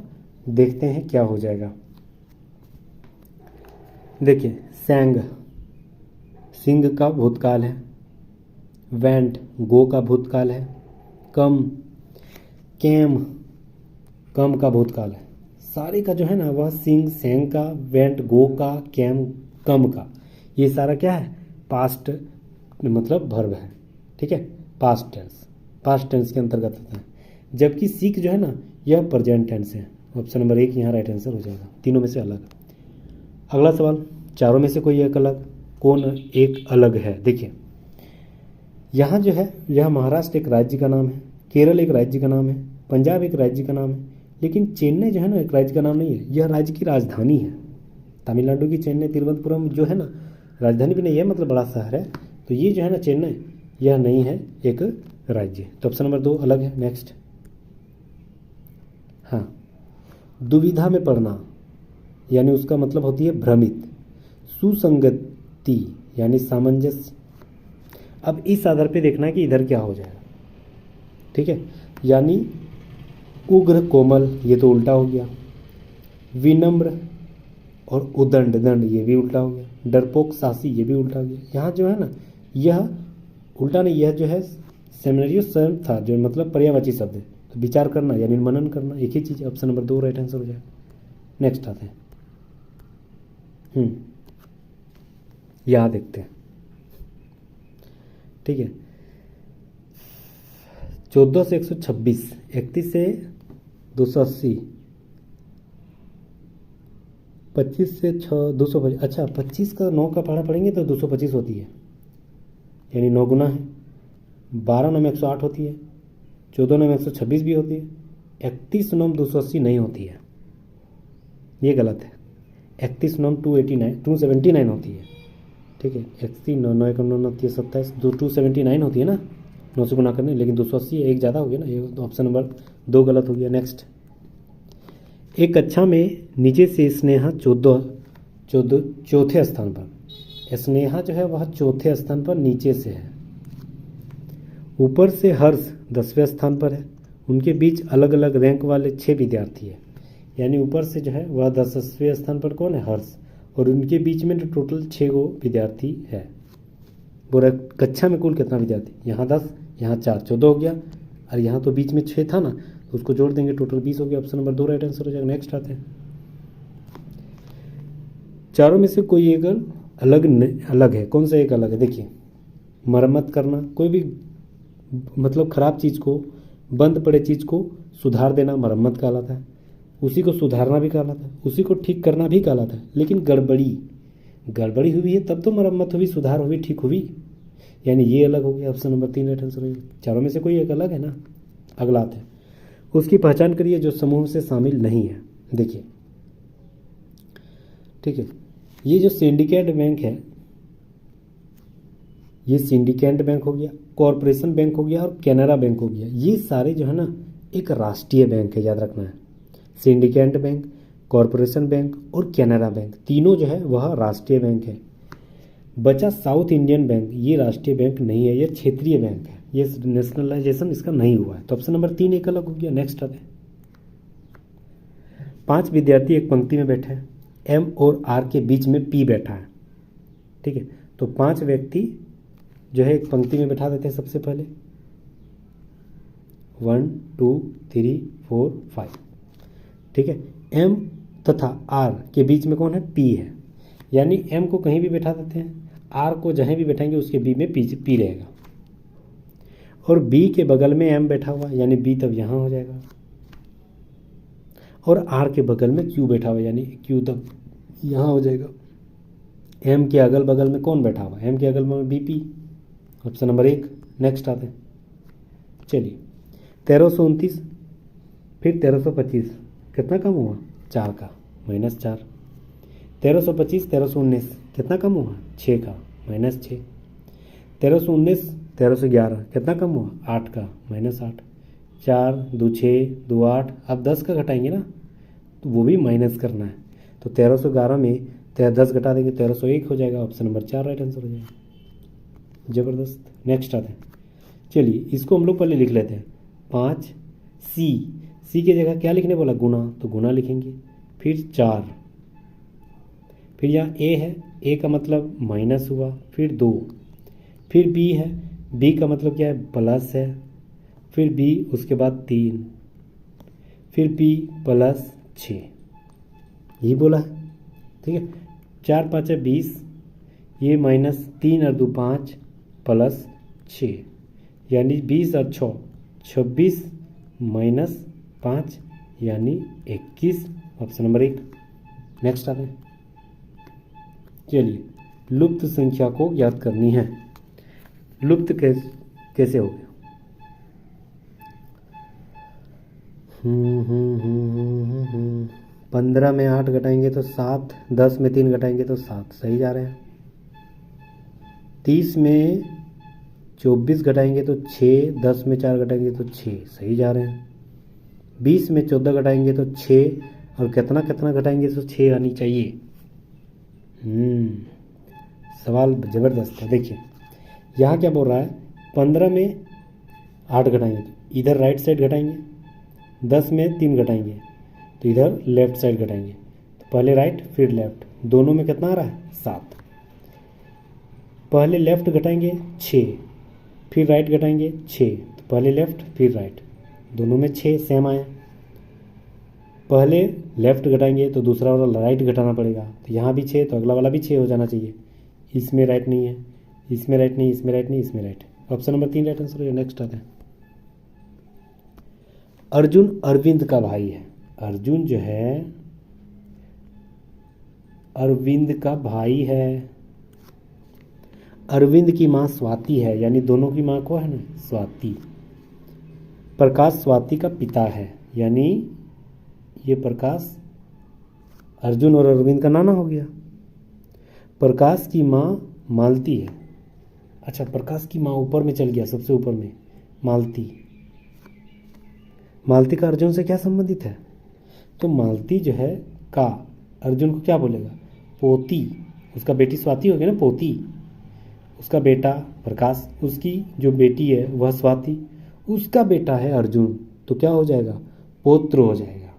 देखते हैं क्या हो जाएगा। देखिए सैंग सिंह का भूतकाल है, वेंट गो का भूतकाल है, कम कैम कम का भूतकाल है। सारे का जो है ना वह सिंह सैंग का, वेंट गो का, कैम कम का, ये सारा क्या है पास्ट मतलब वर्ब है। ठीक है पास्ट टेंस के अंतर्गत होता है। जबकि सीख जो है ना यह प्रेजेंट टेंस है। ऑप्शन नंबर 1 यहाँ राइट आंसर हो जाएगा, तीनों में से अलग। अगला सवाल, चारों में से कोई एक अलग, कौन एक अलग है। देखिए यहाँ जो है यह महाराष्ट्र एक राज्य का नाम है, केरल एक राज्य का नाम है, पंजाब एक राज्य का नाम है, लेकिन चेन्नई जो है ना एक राज्य का नाम नहीं है, यह राज्य की राजधानी है। तमिलनाडु की चेन्नई तिरुवनंतपुरम जो है ना राजधानी भी नहीं है, मतलब बड़ा शहर है। तो ये जो है ना चेन्नई यह नहीं है एक राज्य। तो ऑप्शन नंबर 2 अलग है। नेक्स्ट, हाँ दुविधा में पड़ना यानी उसका मतलब होती है भ्रमित, सुसंगति यानी सामंजस्य। अब इस आधार पे देखना है कि इधर क्या हो जाएगा। ठीक है यानी उग्र कोमल ये तो उल्टा हो गया, विनम्र और उदंड दंड ये भी उल्टा हो गया। डरपोक, साहसी, ये भी उल्टा हो गया। यहाँ जो है ना, यह उल्टा नहीं, यह जो है सेमिनरियो स्वयं था, जो मतलब पर्यायवाची शब्द है। तो विचार करना यानी मनन करना, एक ही चीज़। ऑप्शन नंबर 2 राइट आंसर हो जाएगा। नेक्स्ट आते हैं, यहाँ देखते हैं। ठीक है, 14 से 126, 31 से 280, 25 से 225। अच्छा, 25 का 9 का पहाड़ा पढ़ेंगे तो 225 होती है, यानी 9 गुना है। 12 9 में 108 होती है, 14 9 में 126 भी होती है। 31 9 में 280 नहीं होती है, ये गलत है। 31 9 279 होती है। ठीक है, 31 9 9 9 9 27, 279 होती है ना, 9 से गुना करने, लेकिन 280 एक ज़्यादा हो गया ना, ये ऑप्शन नंबर 2 गलत हो गया। नेक्स्ट, एक कक्षा में नीचे से स्नेहा चौथे स्थान पर। स्नेहा जो है वह चौथे स्थान पर नीचे से है। ऊपर से हर्ष 10वें स्थान पर है। उनके बीच अलग अलग रैंक वाले 6 विद्यार्थी हैं, यानी ऊपर से जो है वह 10वें स्थान पर कौन है, हर्ष, और उनके बीच में टोटल 6 गो विद्यार्थी है। पूरा कक्षा में कुल कितना विद्यार्थी, यहाँ 10, यहाँ 4, 14 हो गया, और यहाँ तो बीच में 6 था ना, तो उसको जोड़ देंगे, टोटल 20 हो गया। ऑप्शन नंबर 2 राइट आंसर हो जाएगा। नेक्स्ट आते हैं, चारों में से कोई एक अलग है। कौन सा एक अलग है, देखिए, मरम्मत करना, कोई भी मतलब खराब चीज़ को, बंद पड़े चीज़ को सुधार देना मरम्मत कहलाता है। उसी को सुधारना भी कहलाता है, उसी को ठीक करना भी कहलाता है। लेकिन गड़बड़ी हुई है तब तो मरम्मत हुई, सुधार हुई, ठीक हुई, यानी ये अलग हो गया। ऑप्शन नंबर 3 राइट आंसर होगा। चारों में से कोई एक अलग है ना। अगला आता है, उसकी पहचान करिए जो समूह से शामिल नहीं है। देखिए, ठीक है, ये जो सिंडिकेट बैंक है, ये सिंडिकेट बैंक हो गया, कॉरपोरेशन बैंक हो गया और कैनरा बैंक हो गया। ये सारे जो है ना एक राष्ट्रीय बैंक है, याद रखना है। सिंडिकेट बैंक, कॉरपोरेशन बैंक और कैनरा बैंक, तीनों जो है वह राष्ट्रीय बैंक है। बचा साउथ इंडियन बैंक, ये राष्ट्रीय बैंक नहीं है, ये क्षेत्रीय बैंक है, ये नेशनलाइजेशन इसका नहीं हुआ है। तो ऑप्शन नंबर 3 एक अलग हो गया। नेक्स्ट आते हैं, 5 विद्यार्थी एक पंक्ति में बैठे हैं, एम और आर के बीच में पी बैठा है। ठीक है, तो 5 व्यक्ति जो है एक पंक्ति में बैठा देते हैं सबसे पहले, 1 2 3 4 5। ठीक है, एम तथा आर के बीच में कौन है, पी है, यानी एम को कहीं भी बैठा देते हैं, आर को जहाँ भी बैठाएंगे उसके बी में पी रहेगा, और बी के बगल में एम बैठा हुआ, यानी बी तब यहाँ हो जाएगा, और आर के बगल में क्यू बैठा हुआ, यानी क्यू तब यहाँ हो जाएगा। एम के अगल बगल में कौन बैठा हुआ, एम के अगल बगल में B P. Option number 1। Next आते हैं, चलिए, 1329 फिर 1325, कितना कम हुआ, 4 का, -4। 1325 1319, कितना कम हुआ, 6 का, -6। 1319 1311, कितना कम हुआ, 8 का, -8। 4 2 6 2 8, अब 10 का घटाएंगे ना, तो वो भी माइनस करना है। तो 1311 में 10 घटा देंगे, 1301 हो जाएगा। ऑप्शन नंबर 4 राइट आंसर हो जाएगा। ज़बरदस्त। नेक्स्ट आते हैं, चलिए इसको हम लोग पहले लिख लेते हैं। 5 सी की जगह क्या लिखने बोला, गुना, तो गुना लिखेंगे। फिर 4, फिर यहाँ ए है, ए का मतलब माइनस हुआ, फिर 2, फिर बी है, बी का मतलब क्या है, प्लस है, फिर बी, उसके बाद 3, फिर बी प्लस 6, यही बोला है। ठीक है, 4 5 है 20, ये -3 और 2 5 प्लस 6, यानी 20 और 6 26 -5 यानी 21। Option number 1। नेक्स्ट आते हैं, चलिए, लुप्त संख्या को याद करनी है। लुप्त कैसे हो गया, 15 में 8 घटाएंगे तो 7, 10 में 3 घटाएंगे तो 7, सही जा रहे हैं। 30 में 24 घटाएंगे तो 6, 10 में 4 घटाएंगे तो 6, सही जा रहे हैं। 20 में 14 घटाएंगे तो 6, और कितना घटाएंगे तो 6 आनी चाहिए। सवाल ज़बरदस्त है। देखिए यहाँ क्या बोल रहा है, 15 में 8 घटाएंगे तो इधर राइट साइड घटाएंगे, 10 में 3 घटाएंगे तो इधर लेफ्ट साइड घटाएंगे। तो पहले राइट फिर लेफ्ट, दोनों में कितना आ रहा है, 7। पहले लेफ्ट घटाएंगे 6, फिर राइट घटाएंगे 6, तो पहले लेफ्ट फिर राइट, दोनों में 6 सेम आया। पहले लेफ्ट घटाएंगे तो दूसरा वाला राइट घटाना पड़ेगा, तो यहाँ भी 6 तो अगला वाला भी 6 हो जाना चाहिए। इसमें राइट नहीं है, इसमें राइट नहीं, इसमें राइट नहीं, इसमें right. Option number 3 right answer हो गया। नेक्स्ट आते हैं, अर्जुन अरविंद का भाई है। अर्जुन जो है अरविंद का भाई है। अरविंद की माँ स्वाति है, यानी दोनों की माँ को है ना स्वाति। प्रकाश स्वाति का पिता है, यानी ये प्रकाश अर्जुन और अरविंद का नाना हो गया। प्रकाश की माँ मालती है। अच्छा, प्रकाश की माँ ऊपर में चल गया, सबसे ऊपर में मालती। मालती का अर्जुन से क्या संबंधित है? तो मालती जो है का अर्जुन को क्या बोलेगा? पोती। उसका बेटी स्वाति हो गया ना, पोती। उसका बेटा प्रकाश, उसकी जो बेटी है वह स्वाति, उसका बेटा है अर्जुन, तो क्या हो जाएगा? पौत्र हो जाएगा।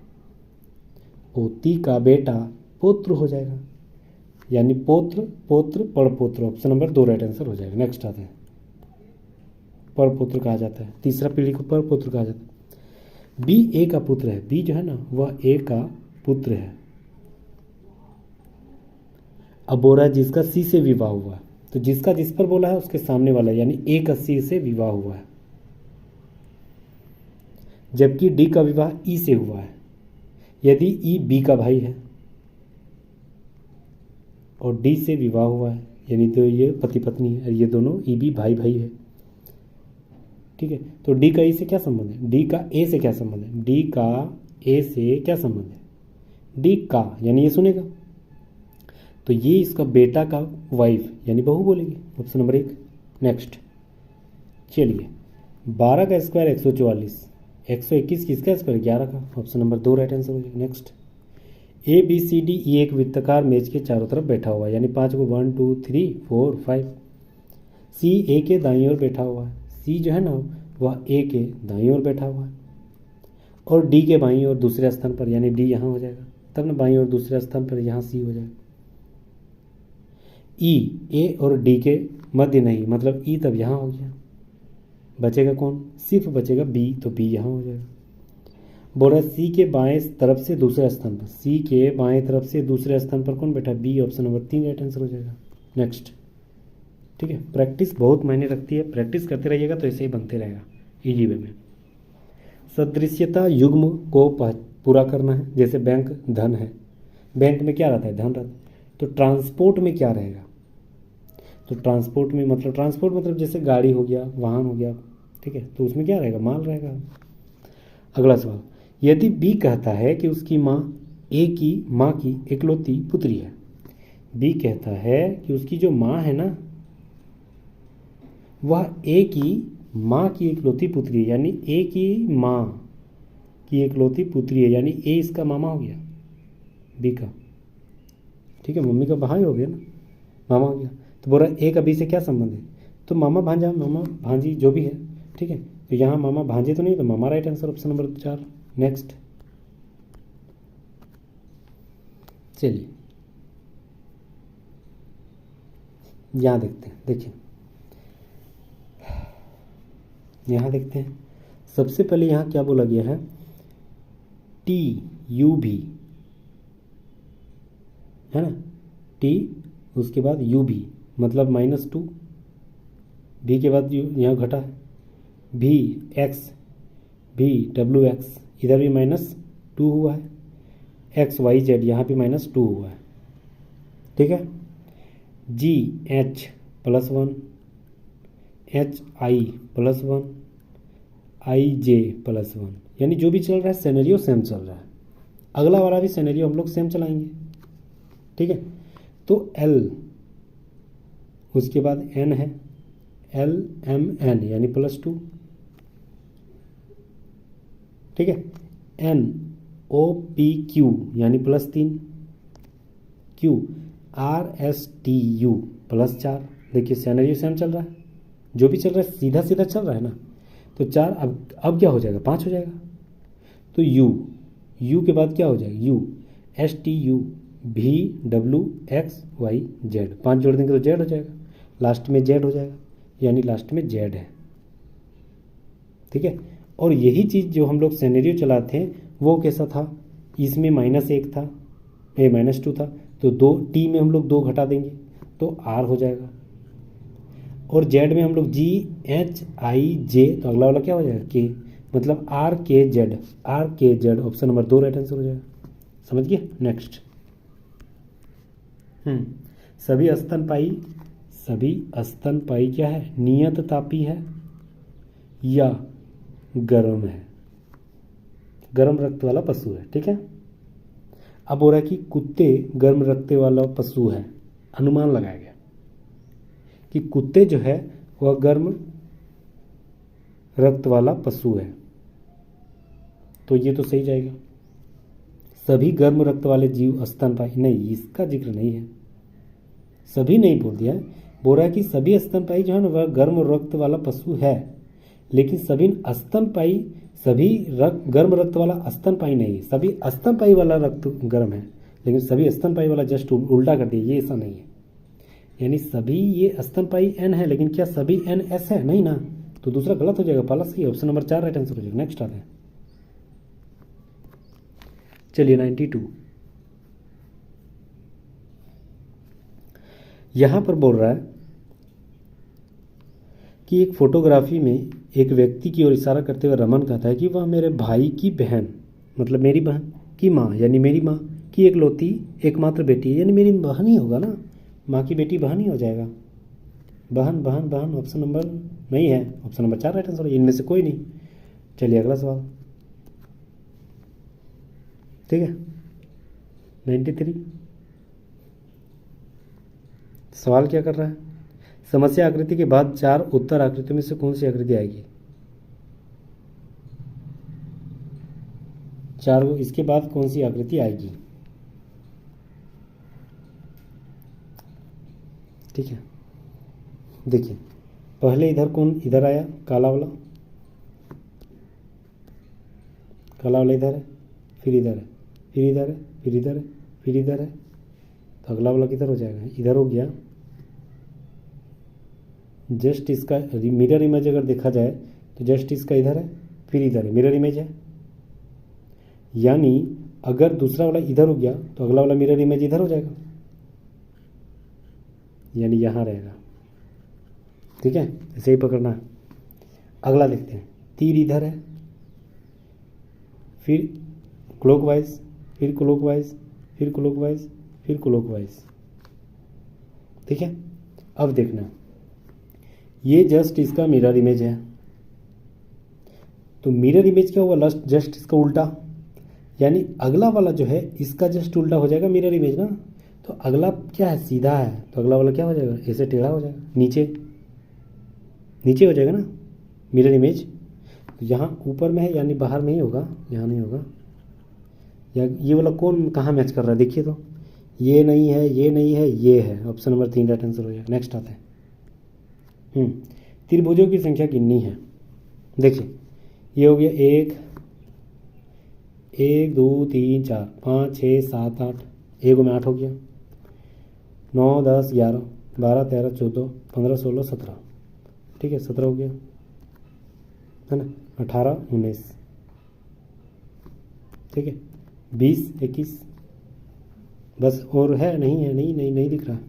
पोती का बेटा पौत्र हो जाएगा, यानी पौत्र पौत्र पड़पोत्र। ऑप्शन नंबर 2 राइट आंसर हो जाएगा। नेक्स्ट आते हैं, परपुत्र कहा जाता है, तीसरा पीढ़ी को परपुत्र कहा जाता है। बी ए का पुत्र है। बी जो है ना वह ए का पुत्र है। अब बोल रहा है जिसका सी से विवाह हुआ है, तो जिसका जिस पर बोला है उसके सामने वाला, यानी ए का सी से विवाह हुआ है, जबकि डी का विवाह ई से हुआ है। यदि ई बी का भाई है और डी से विवाह हुआ है, यानी तो ये पति पत्नी है, ये दोनों ई बी भाई भाई है। ठीक है, तो डी का ई से क्या संबंध है? डी का ए से क्या संबंध है? डी का ए से क्या संबंध है? डी का, यानी ये सुनेगा, तो ये इसका बेटा का वाइफ यानी बहू बोलेगी। Option number 1। नेक्स्ट चलिए, 12 का स्क्वायर 144, 121 किसका स्क्वायर? 11 का। ऑप्शन नंबर 2 राइट आंसर हो जाएगा। Next, A B C D E एक वृत्ताकार मेज के चारों तरफ बैठा हुआ है, यानी 5 को 1 2 3 4 5। सी ए के दाईं ओर बैठा हुआ है। सी जो है ना वह ए के दाईं ओर बैठा हुआ है, और डी के बाईं ओर दूसरे स्थान पर, यानी डी यहाँ हो जाएगा, तब ना बाईं ओर दूसरे स्थान पर यहाँ सी हो जाएगा। ई ए और डी के मध्य नहीं, मतलब ई तब यहाँ हो गया, बचेगा कौन? सिर्फ बचेगा बी, तो बी यहाँ हो जाएगा। बोल रहा है सी के बाएं तरफ से दूसरे स्थान पर, सी के बाएं तरफ से दूसरे स्थान पर कौन बैठा? B. Option number 3 right answer हो जाएगा। नेक्स्ट, ठीक है, प्रैक्टिस बहुत मायने रखती है, प्रैक्टिस करते रहिएगा तो ऐसे ही बनते रहेगा इजी वे में। सदृश्यता युग्म को पूरा करना है, जैसे बैंक धन है, बैंक में क्या रहता है? धन रहता है। तो ट्रांसपोर्ट में क्या रहेगा? तो ट्रांसपोर्ट में मतलब ट्रांसपोर्ट मतलब जैसे गाड़ी हो गया, वाहन हो गया, ठीक है, तो उसमें क्या रहेगा? माल रहेगा। अगला सवाल, यदि बी कहता है कि उसकी माँ ए की माँ की इकलौती पुत्री है। बी कहता है कि उसकी जो माँ है ना वह ए की माँ की इकलौती पुत्री है, यानी ए की माँ की इकलौती पुत्री है, यानी ए इसका मामा हो गया बी का। ठीक है, मम्मी का भाई हो गया ना, मामा हो गया। तो बोल रहा ए का बी से क्या संबंध है? तो मामा भांजा, मामा भांजी जो भी है, ठीक है, तो यहाँ मामा भांजे तो नहीं, तो मामा right answer. Option number 4। Next चलिए यहाँ देखते हैं, देखिए यहाँ देखते हैं। सबसे पहले यहाँ क्या बोला गया है? टी यू भी है ना, टी उसके बाद यू भी मतलब -2, भी के बाद यहाँ घटा है, भी एक्स भी डब्ल्यू एक्स, इधर भी -2 हुआ है, एक्स वाई जेड यहाँ भी -2 हुआ है। ठीक है, जी एच +1, एच आई +1, आई जे +1, यानी जो भी चल रहा है सिनेरियो सेम चल रहा है। अगला वाला भी सिनेरियो हम लोग सेम चलाएंगे। ठीक है, तो एल उसके बाद एन है, एल एम एन यानी +2। ठीक है, एन ओ पी क्यू यानी +3, Q R S T U +4। देखिए सिनेरियो सेम चल रहा है, जो भी चल रहा है सीधा सीधा चल रहा है ना, तो 4 अब क्या हो जाएगा? 5 हो जाएगा। तो यू के बाद क्या हो जाएगा? यू एस टी यू भी डब्ल्यू एक्स वाई जेड, 5 जोड़ देंगे तो जेड हो जाएगा। लास्ट में जेड हो जाएगा, यानी लास्ट में जेड है। ठीक है, और यही चीज़ जो हम लोग सिनेरियो चलाते हैं वो कैसा था, इसमें -1 था, -2 था, तो 2 टी में हम लोग 2 घटा देंगे तो आर हो जाएगा, और जेड में हम लोग GHIJ, तो अगला वाला क्या हो जाएगा के, मतलब RKZ option number 2 right answer हो जाएगा। समझ गए? नेक्स्ट, सभी स्तनपायी क्या है, नियत तापी है या गर्म है, गर्म रक्त वाला पशु है। ठीक है, अब हो रहा है कि कुत्ते गर्म रक्त वाला पशु है, अनुमान लगाया गया कि कुत्ते जो है वह गर्म रक्त वाला पशु है, तो ये तो सही जाएगा। सभी गर्म रक्त वाले जीव स्तनपायी, नहीं इसका जिक्र नहीं है, सभी नहीं बोल दिया, बोल रहा है कि सभी स्तनपायी जो है ना वह गर्म रक्त वाला पशु है, लेकिन गर्म रक्त वाला स्तनपायी नहीं है, सभी स्तनपायी वाला रक्त गर्म है, लेकिन सभी स्तनपायी वाला जस्ट उल्टा कर दिया, ये ऐसा नहीं है। यानी सभी ये स्तनपायी एन है, लेकिन क्या सभी एन एस है, नहीं ना, तो दूसरा गलत हो जाएगा, पहला सही, ऑप्शन नंबर 4 राइट आंसर हो जाएगा। नेक्स्ट आते हैं, चलिए 92, यहां पर बोल रहा है कि एक फोटोग्राफी में एक व्यक्ति की ओर इशारा करते हुए रमन कहता है कि वह मेरे भाई की बहन, मतलब मेरी बहन की माँ, यानी मेरी माँ की एकलौती एकमात्र बेटी है, यानी मेरी बहन ही होगा ना, माँ की बेटी बहन ही हो जाएगा। बहन बहन बहन ऑप्शन नंबर नहीं है, ऑप्शन नंबर 4 राइट आंसर है, इनमें से कोई नहीं। चलिए अगला सवाल, ठीक है 93, सवाल क्या कर रहा है, समस्या आकृति के बाद 4 उत्तर आकृतियों में से कौन सी आकृति आएगी, 4 इसके बाद कौन सी आकृति आएगी। ठीक है, देखिए पहले इधर आया, काला वाला इधर है, फिर इधर है, फिर इधर है, फिर इधर है, फिर इधर है, तो अगला वाला किधर हो जाएगा, इधर हो गया। जस्ट इसका मिरर इमेज अगर देखा जाए तो जस्ट इसका इधर है, फिर इधर है, मिरर इमेज है, यानी अगर दूसरा वाला इधर हो गया तो अगला वाला मिरर इमेज इधर हो जाएगा, यानी यहाँ रहेगा। ठीक है, ऐसे ही पकड़ना है। अगला देखते हैं, तीर इधर है, फिर क्लॉकवाइज, फिर क्लॉकवाइज, फिर क्लॉकवाइज, फिर क्लॉकवाइज। ठीक है, अब देखना, ये जस्ट इसका मिरर इमेज है, तो मिरर इमेज क्या हुआ, जस्ट इसका उल्टा, यानी अगला वाला जो है इसका जस्ट उल्टा हो जाएगा मिरर इमेज ना, तो अगला क्या है, सीधा है, तो अगला वाला क्या हो जाएगा, ऐसे टेढ़ा हो जाएगा, नीचे हो जाएगा ना मिरर इमेज। तो यहाँ ऊपर में है यानी बाहर में ही होगा, यहाँ नहीं होगा। या ये वाला कौन कहाँ मैच कर रहा है, देखिए तो ये नहीं है, ये नहीं है, ये है, ऑप्शन नंबर 3 राइट आंसर हो जाएगा। नेक्स्ट आता है, त्रिभुजों की संख्या कितनी है, देखिए ये हो गया 1 2 3 4 5 6 7 8, एक में 8 हो गया, 9 10 11 12 13 14 15 16 17, ठीक है 17 हो गया है ना, 18 19, ठीक है 20 21, बस और है, नहीं है, नहीं दिख रहा,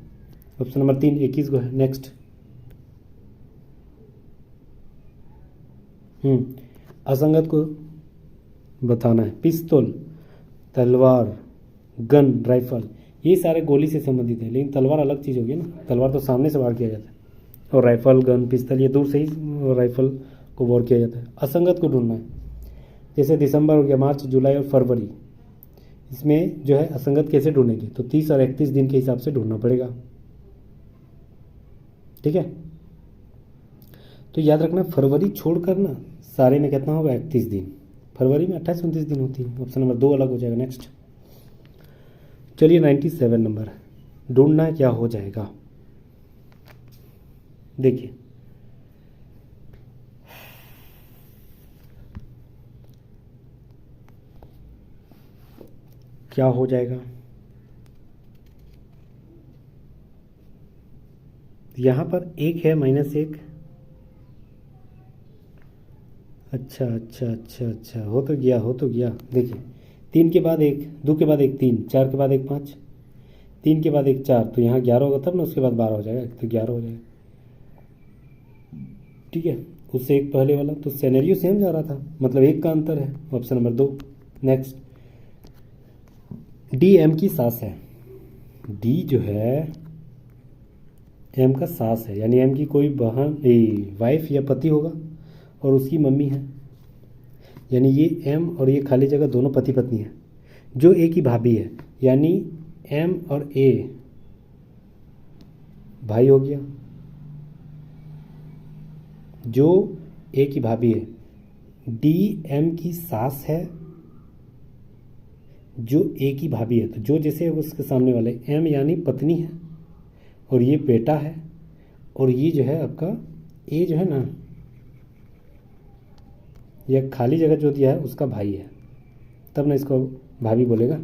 ऑप्शन नंबर 3 21 को है। नेक्स्ट, असंगत को बताना है, पिस्तौल, तलवार, गन, राइफल, ये सारे गोली से संबंधित है, लेकिन तलवार अलग चीज़ होगी ना, तलवार तो सामने से वार किया जाता है, और राइफल, गन, पिस्तौल ये दूर से ही राइफल को वार किया जाता है। असंगत को ढूंढना है, जैसे दिसंबर हो गया, मार्च, जुलाई और फरवरी, इसमें जो है असंगत कैसे ढूंढेंगे, तो 30 और 31 दिन के हिसाब से ढूंढना पड़ेगा। ठीक है, तो याद रखना फरवरी छोड़कर ना सारे में कितना होगा, 31 दिन, फरवरी में 28 29 दिन होती है, ऑप्शन नंबर 2 अलग हो जाएगा। नेक्स्ट, चलिए 97 नंबर, ढूंढना क्या हो जाएगा, देखिए क्या हो जाएगा, तो यहाँ पर 1 है -1। अच्छा, हो तो गया। देखिए 3 के बाद 1, 2 के बाद 1 3, 4 के बाद 1 5, 3 के बाद 1 4, तो यहाँ 11 होगा तब ना, उसके बाद 12 हो जाएगा, तो 11 हो जाएगा। ठीक है, उससे एक पहले वाला, तो सिनेरियो सेम जा रहा था, मतलब 1 का अंतर है। Option number 2। Next, D M की सास है। डी जो है एम का सास है, यानी एम की कोई बहन वाइफ या पति होगा और उसकी मम्मी है, यानी ये एम और ये खाली जगह दोनों पति पत्नी है। जो ए की भाभी है, यानी एम और ए भाई हो गया। जो ए की भाभी है, डी एम की सास है, जो ए की भाभी है, तो जो जैसे उसके सामने वाले एम यानी पत्नी है और ये बेटा है, और ये जो है आपका ए जो है ना, यह खाली जगह जो दिया है उसका भाई है, तब ना इसको भाभी बोलेगा।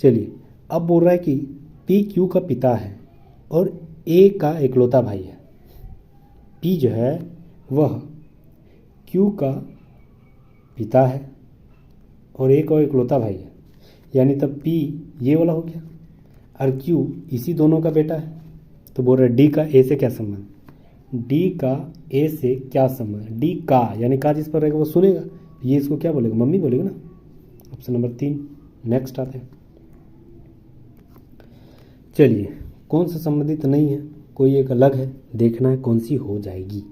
चलिए, अब बोल रहा है कि पी क्यू का पिता है और ए का इकलौता भाई है। पी जो है वह क्यू का पिता है और ए का इकलौता भाई है, यानी तब पी ये वाला हो गया और क्यू इसी दोनों का बेटा है। तो बोल रहे डी का ए से क्या संबंध, डी का ए से क्या संबंध, डी का यानी का जिस पर रहेगा वो सुनेगा, ये इसको क्या बोलेगा, मम्मी बोलेगा ना। Option number 3। नेक्स्ट आते हैं। चलिए, कौन सा संबंधित नहीं है, कोई एक अलग है, देखना है कौन सी हो जाएगी।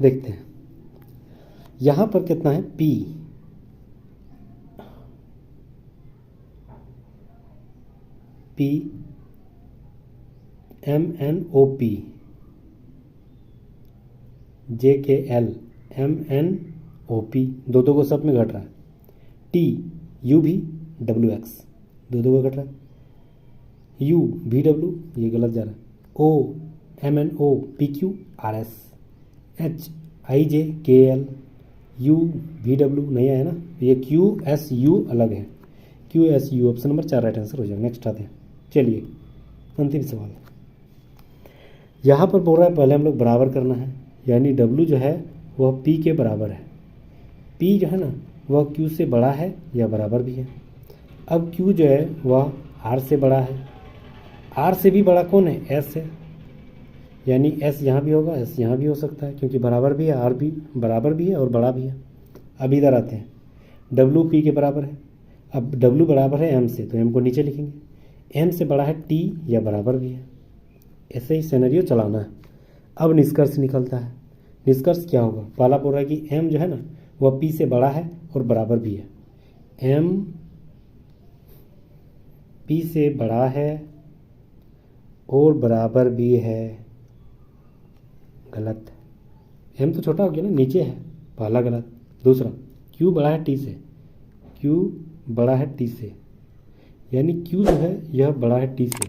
देखते हैं यहां पर कितना है, पी MNOP, JKL MNOP, दो को सब में घट रहा है। TUV WX, दो का घट रहा है। UVW ये गलत जा रहा है। OMNO PQ RS, HIJKL UVW नहीं आया ना, ये QSU अलग है। QSU option number 4 right answer हो जाएगा। नेक्स्ट आते हैं। चलिए, अंतिम सवाल। यहाँ पर बोल रहा है पहले हम लोग बराबर करना है, यानी W जो है वह P के बराबर है। P जो है ना वह Q से बड़ा है या बराबर भी है। अब Q जो है वह R से बड़ा है। R से भी बड़ा कौन है, S है, यानी S यहाँ भी होगा, S यहाँ भी हो सकता है, क्योंकि बराबर भी है, R भी बराबर भी है और बड़ा भी है। अब इधर आते हैं, W P के बराबर है। अब W बराबर है M से, तो M को नीचे लिखेंगे। M से बड़ा है T या बराबर भी है। ऐसे ही सिनेरियो चलाना है। अब निष्कर्ष निकलता है। निष्कर्ष क्या होगा, पहला बोल रहा है कि M जो है ना वह P से बड़ा है और बराबर भी है। M P से बड़ा है और बराबर भी है, गलत। M तो छोटा हो गया ना, नीचे है, पहला गलत। दूसरा, Q बड़ा है T से, Q बड़ा है T से, यानी Q जो है यह बड़ा है T से,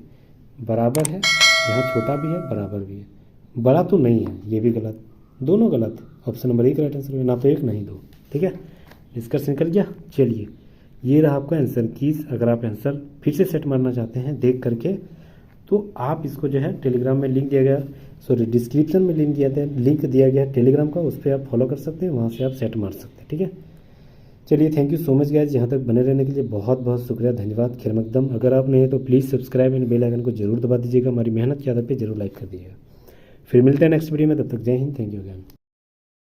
बराबर है, यहाँ छोटा भी है बराबर भी है, बड़ा तो नहीं है, ये भी गलत, दोनों गलत। ऑप्शन नंबर 1 राइट आंसर है, ना तो 1 नहीं 2। ठीक है, निष्कर्ष निकल गया। चलिए, ये रहा आपका आंसर कीज। अगर आप आंसर फिर से सेट मारना चाहते हैं देख करके, तो आप इसको जो है टेलीग्राम में लिंक दिया गया, सॉरी डिस्क्रिप्शन में लिंक दिया गया है टेलीग्राम का, उस पर आप फॉलो कर सकते हैं, वहाँ से आप सेट मार सकते हैं। ठीक है, चलिए, thank you so much guys, यहाँ तक बने रहने के लिए बहुत बहुत शुक्रिया, धन्यवाद, खैर मकदम। अगर आप नहीं तो please subscribe and bell icon को जरूर दबा दीजिएगा, हमारी मेहनत की आदत पे जरूर लाइक कर दीजिएगा। फिर मिलते हैं नेक्स्ट वीडियो में, तब तक जय हिंद, थैंक यू अगेन।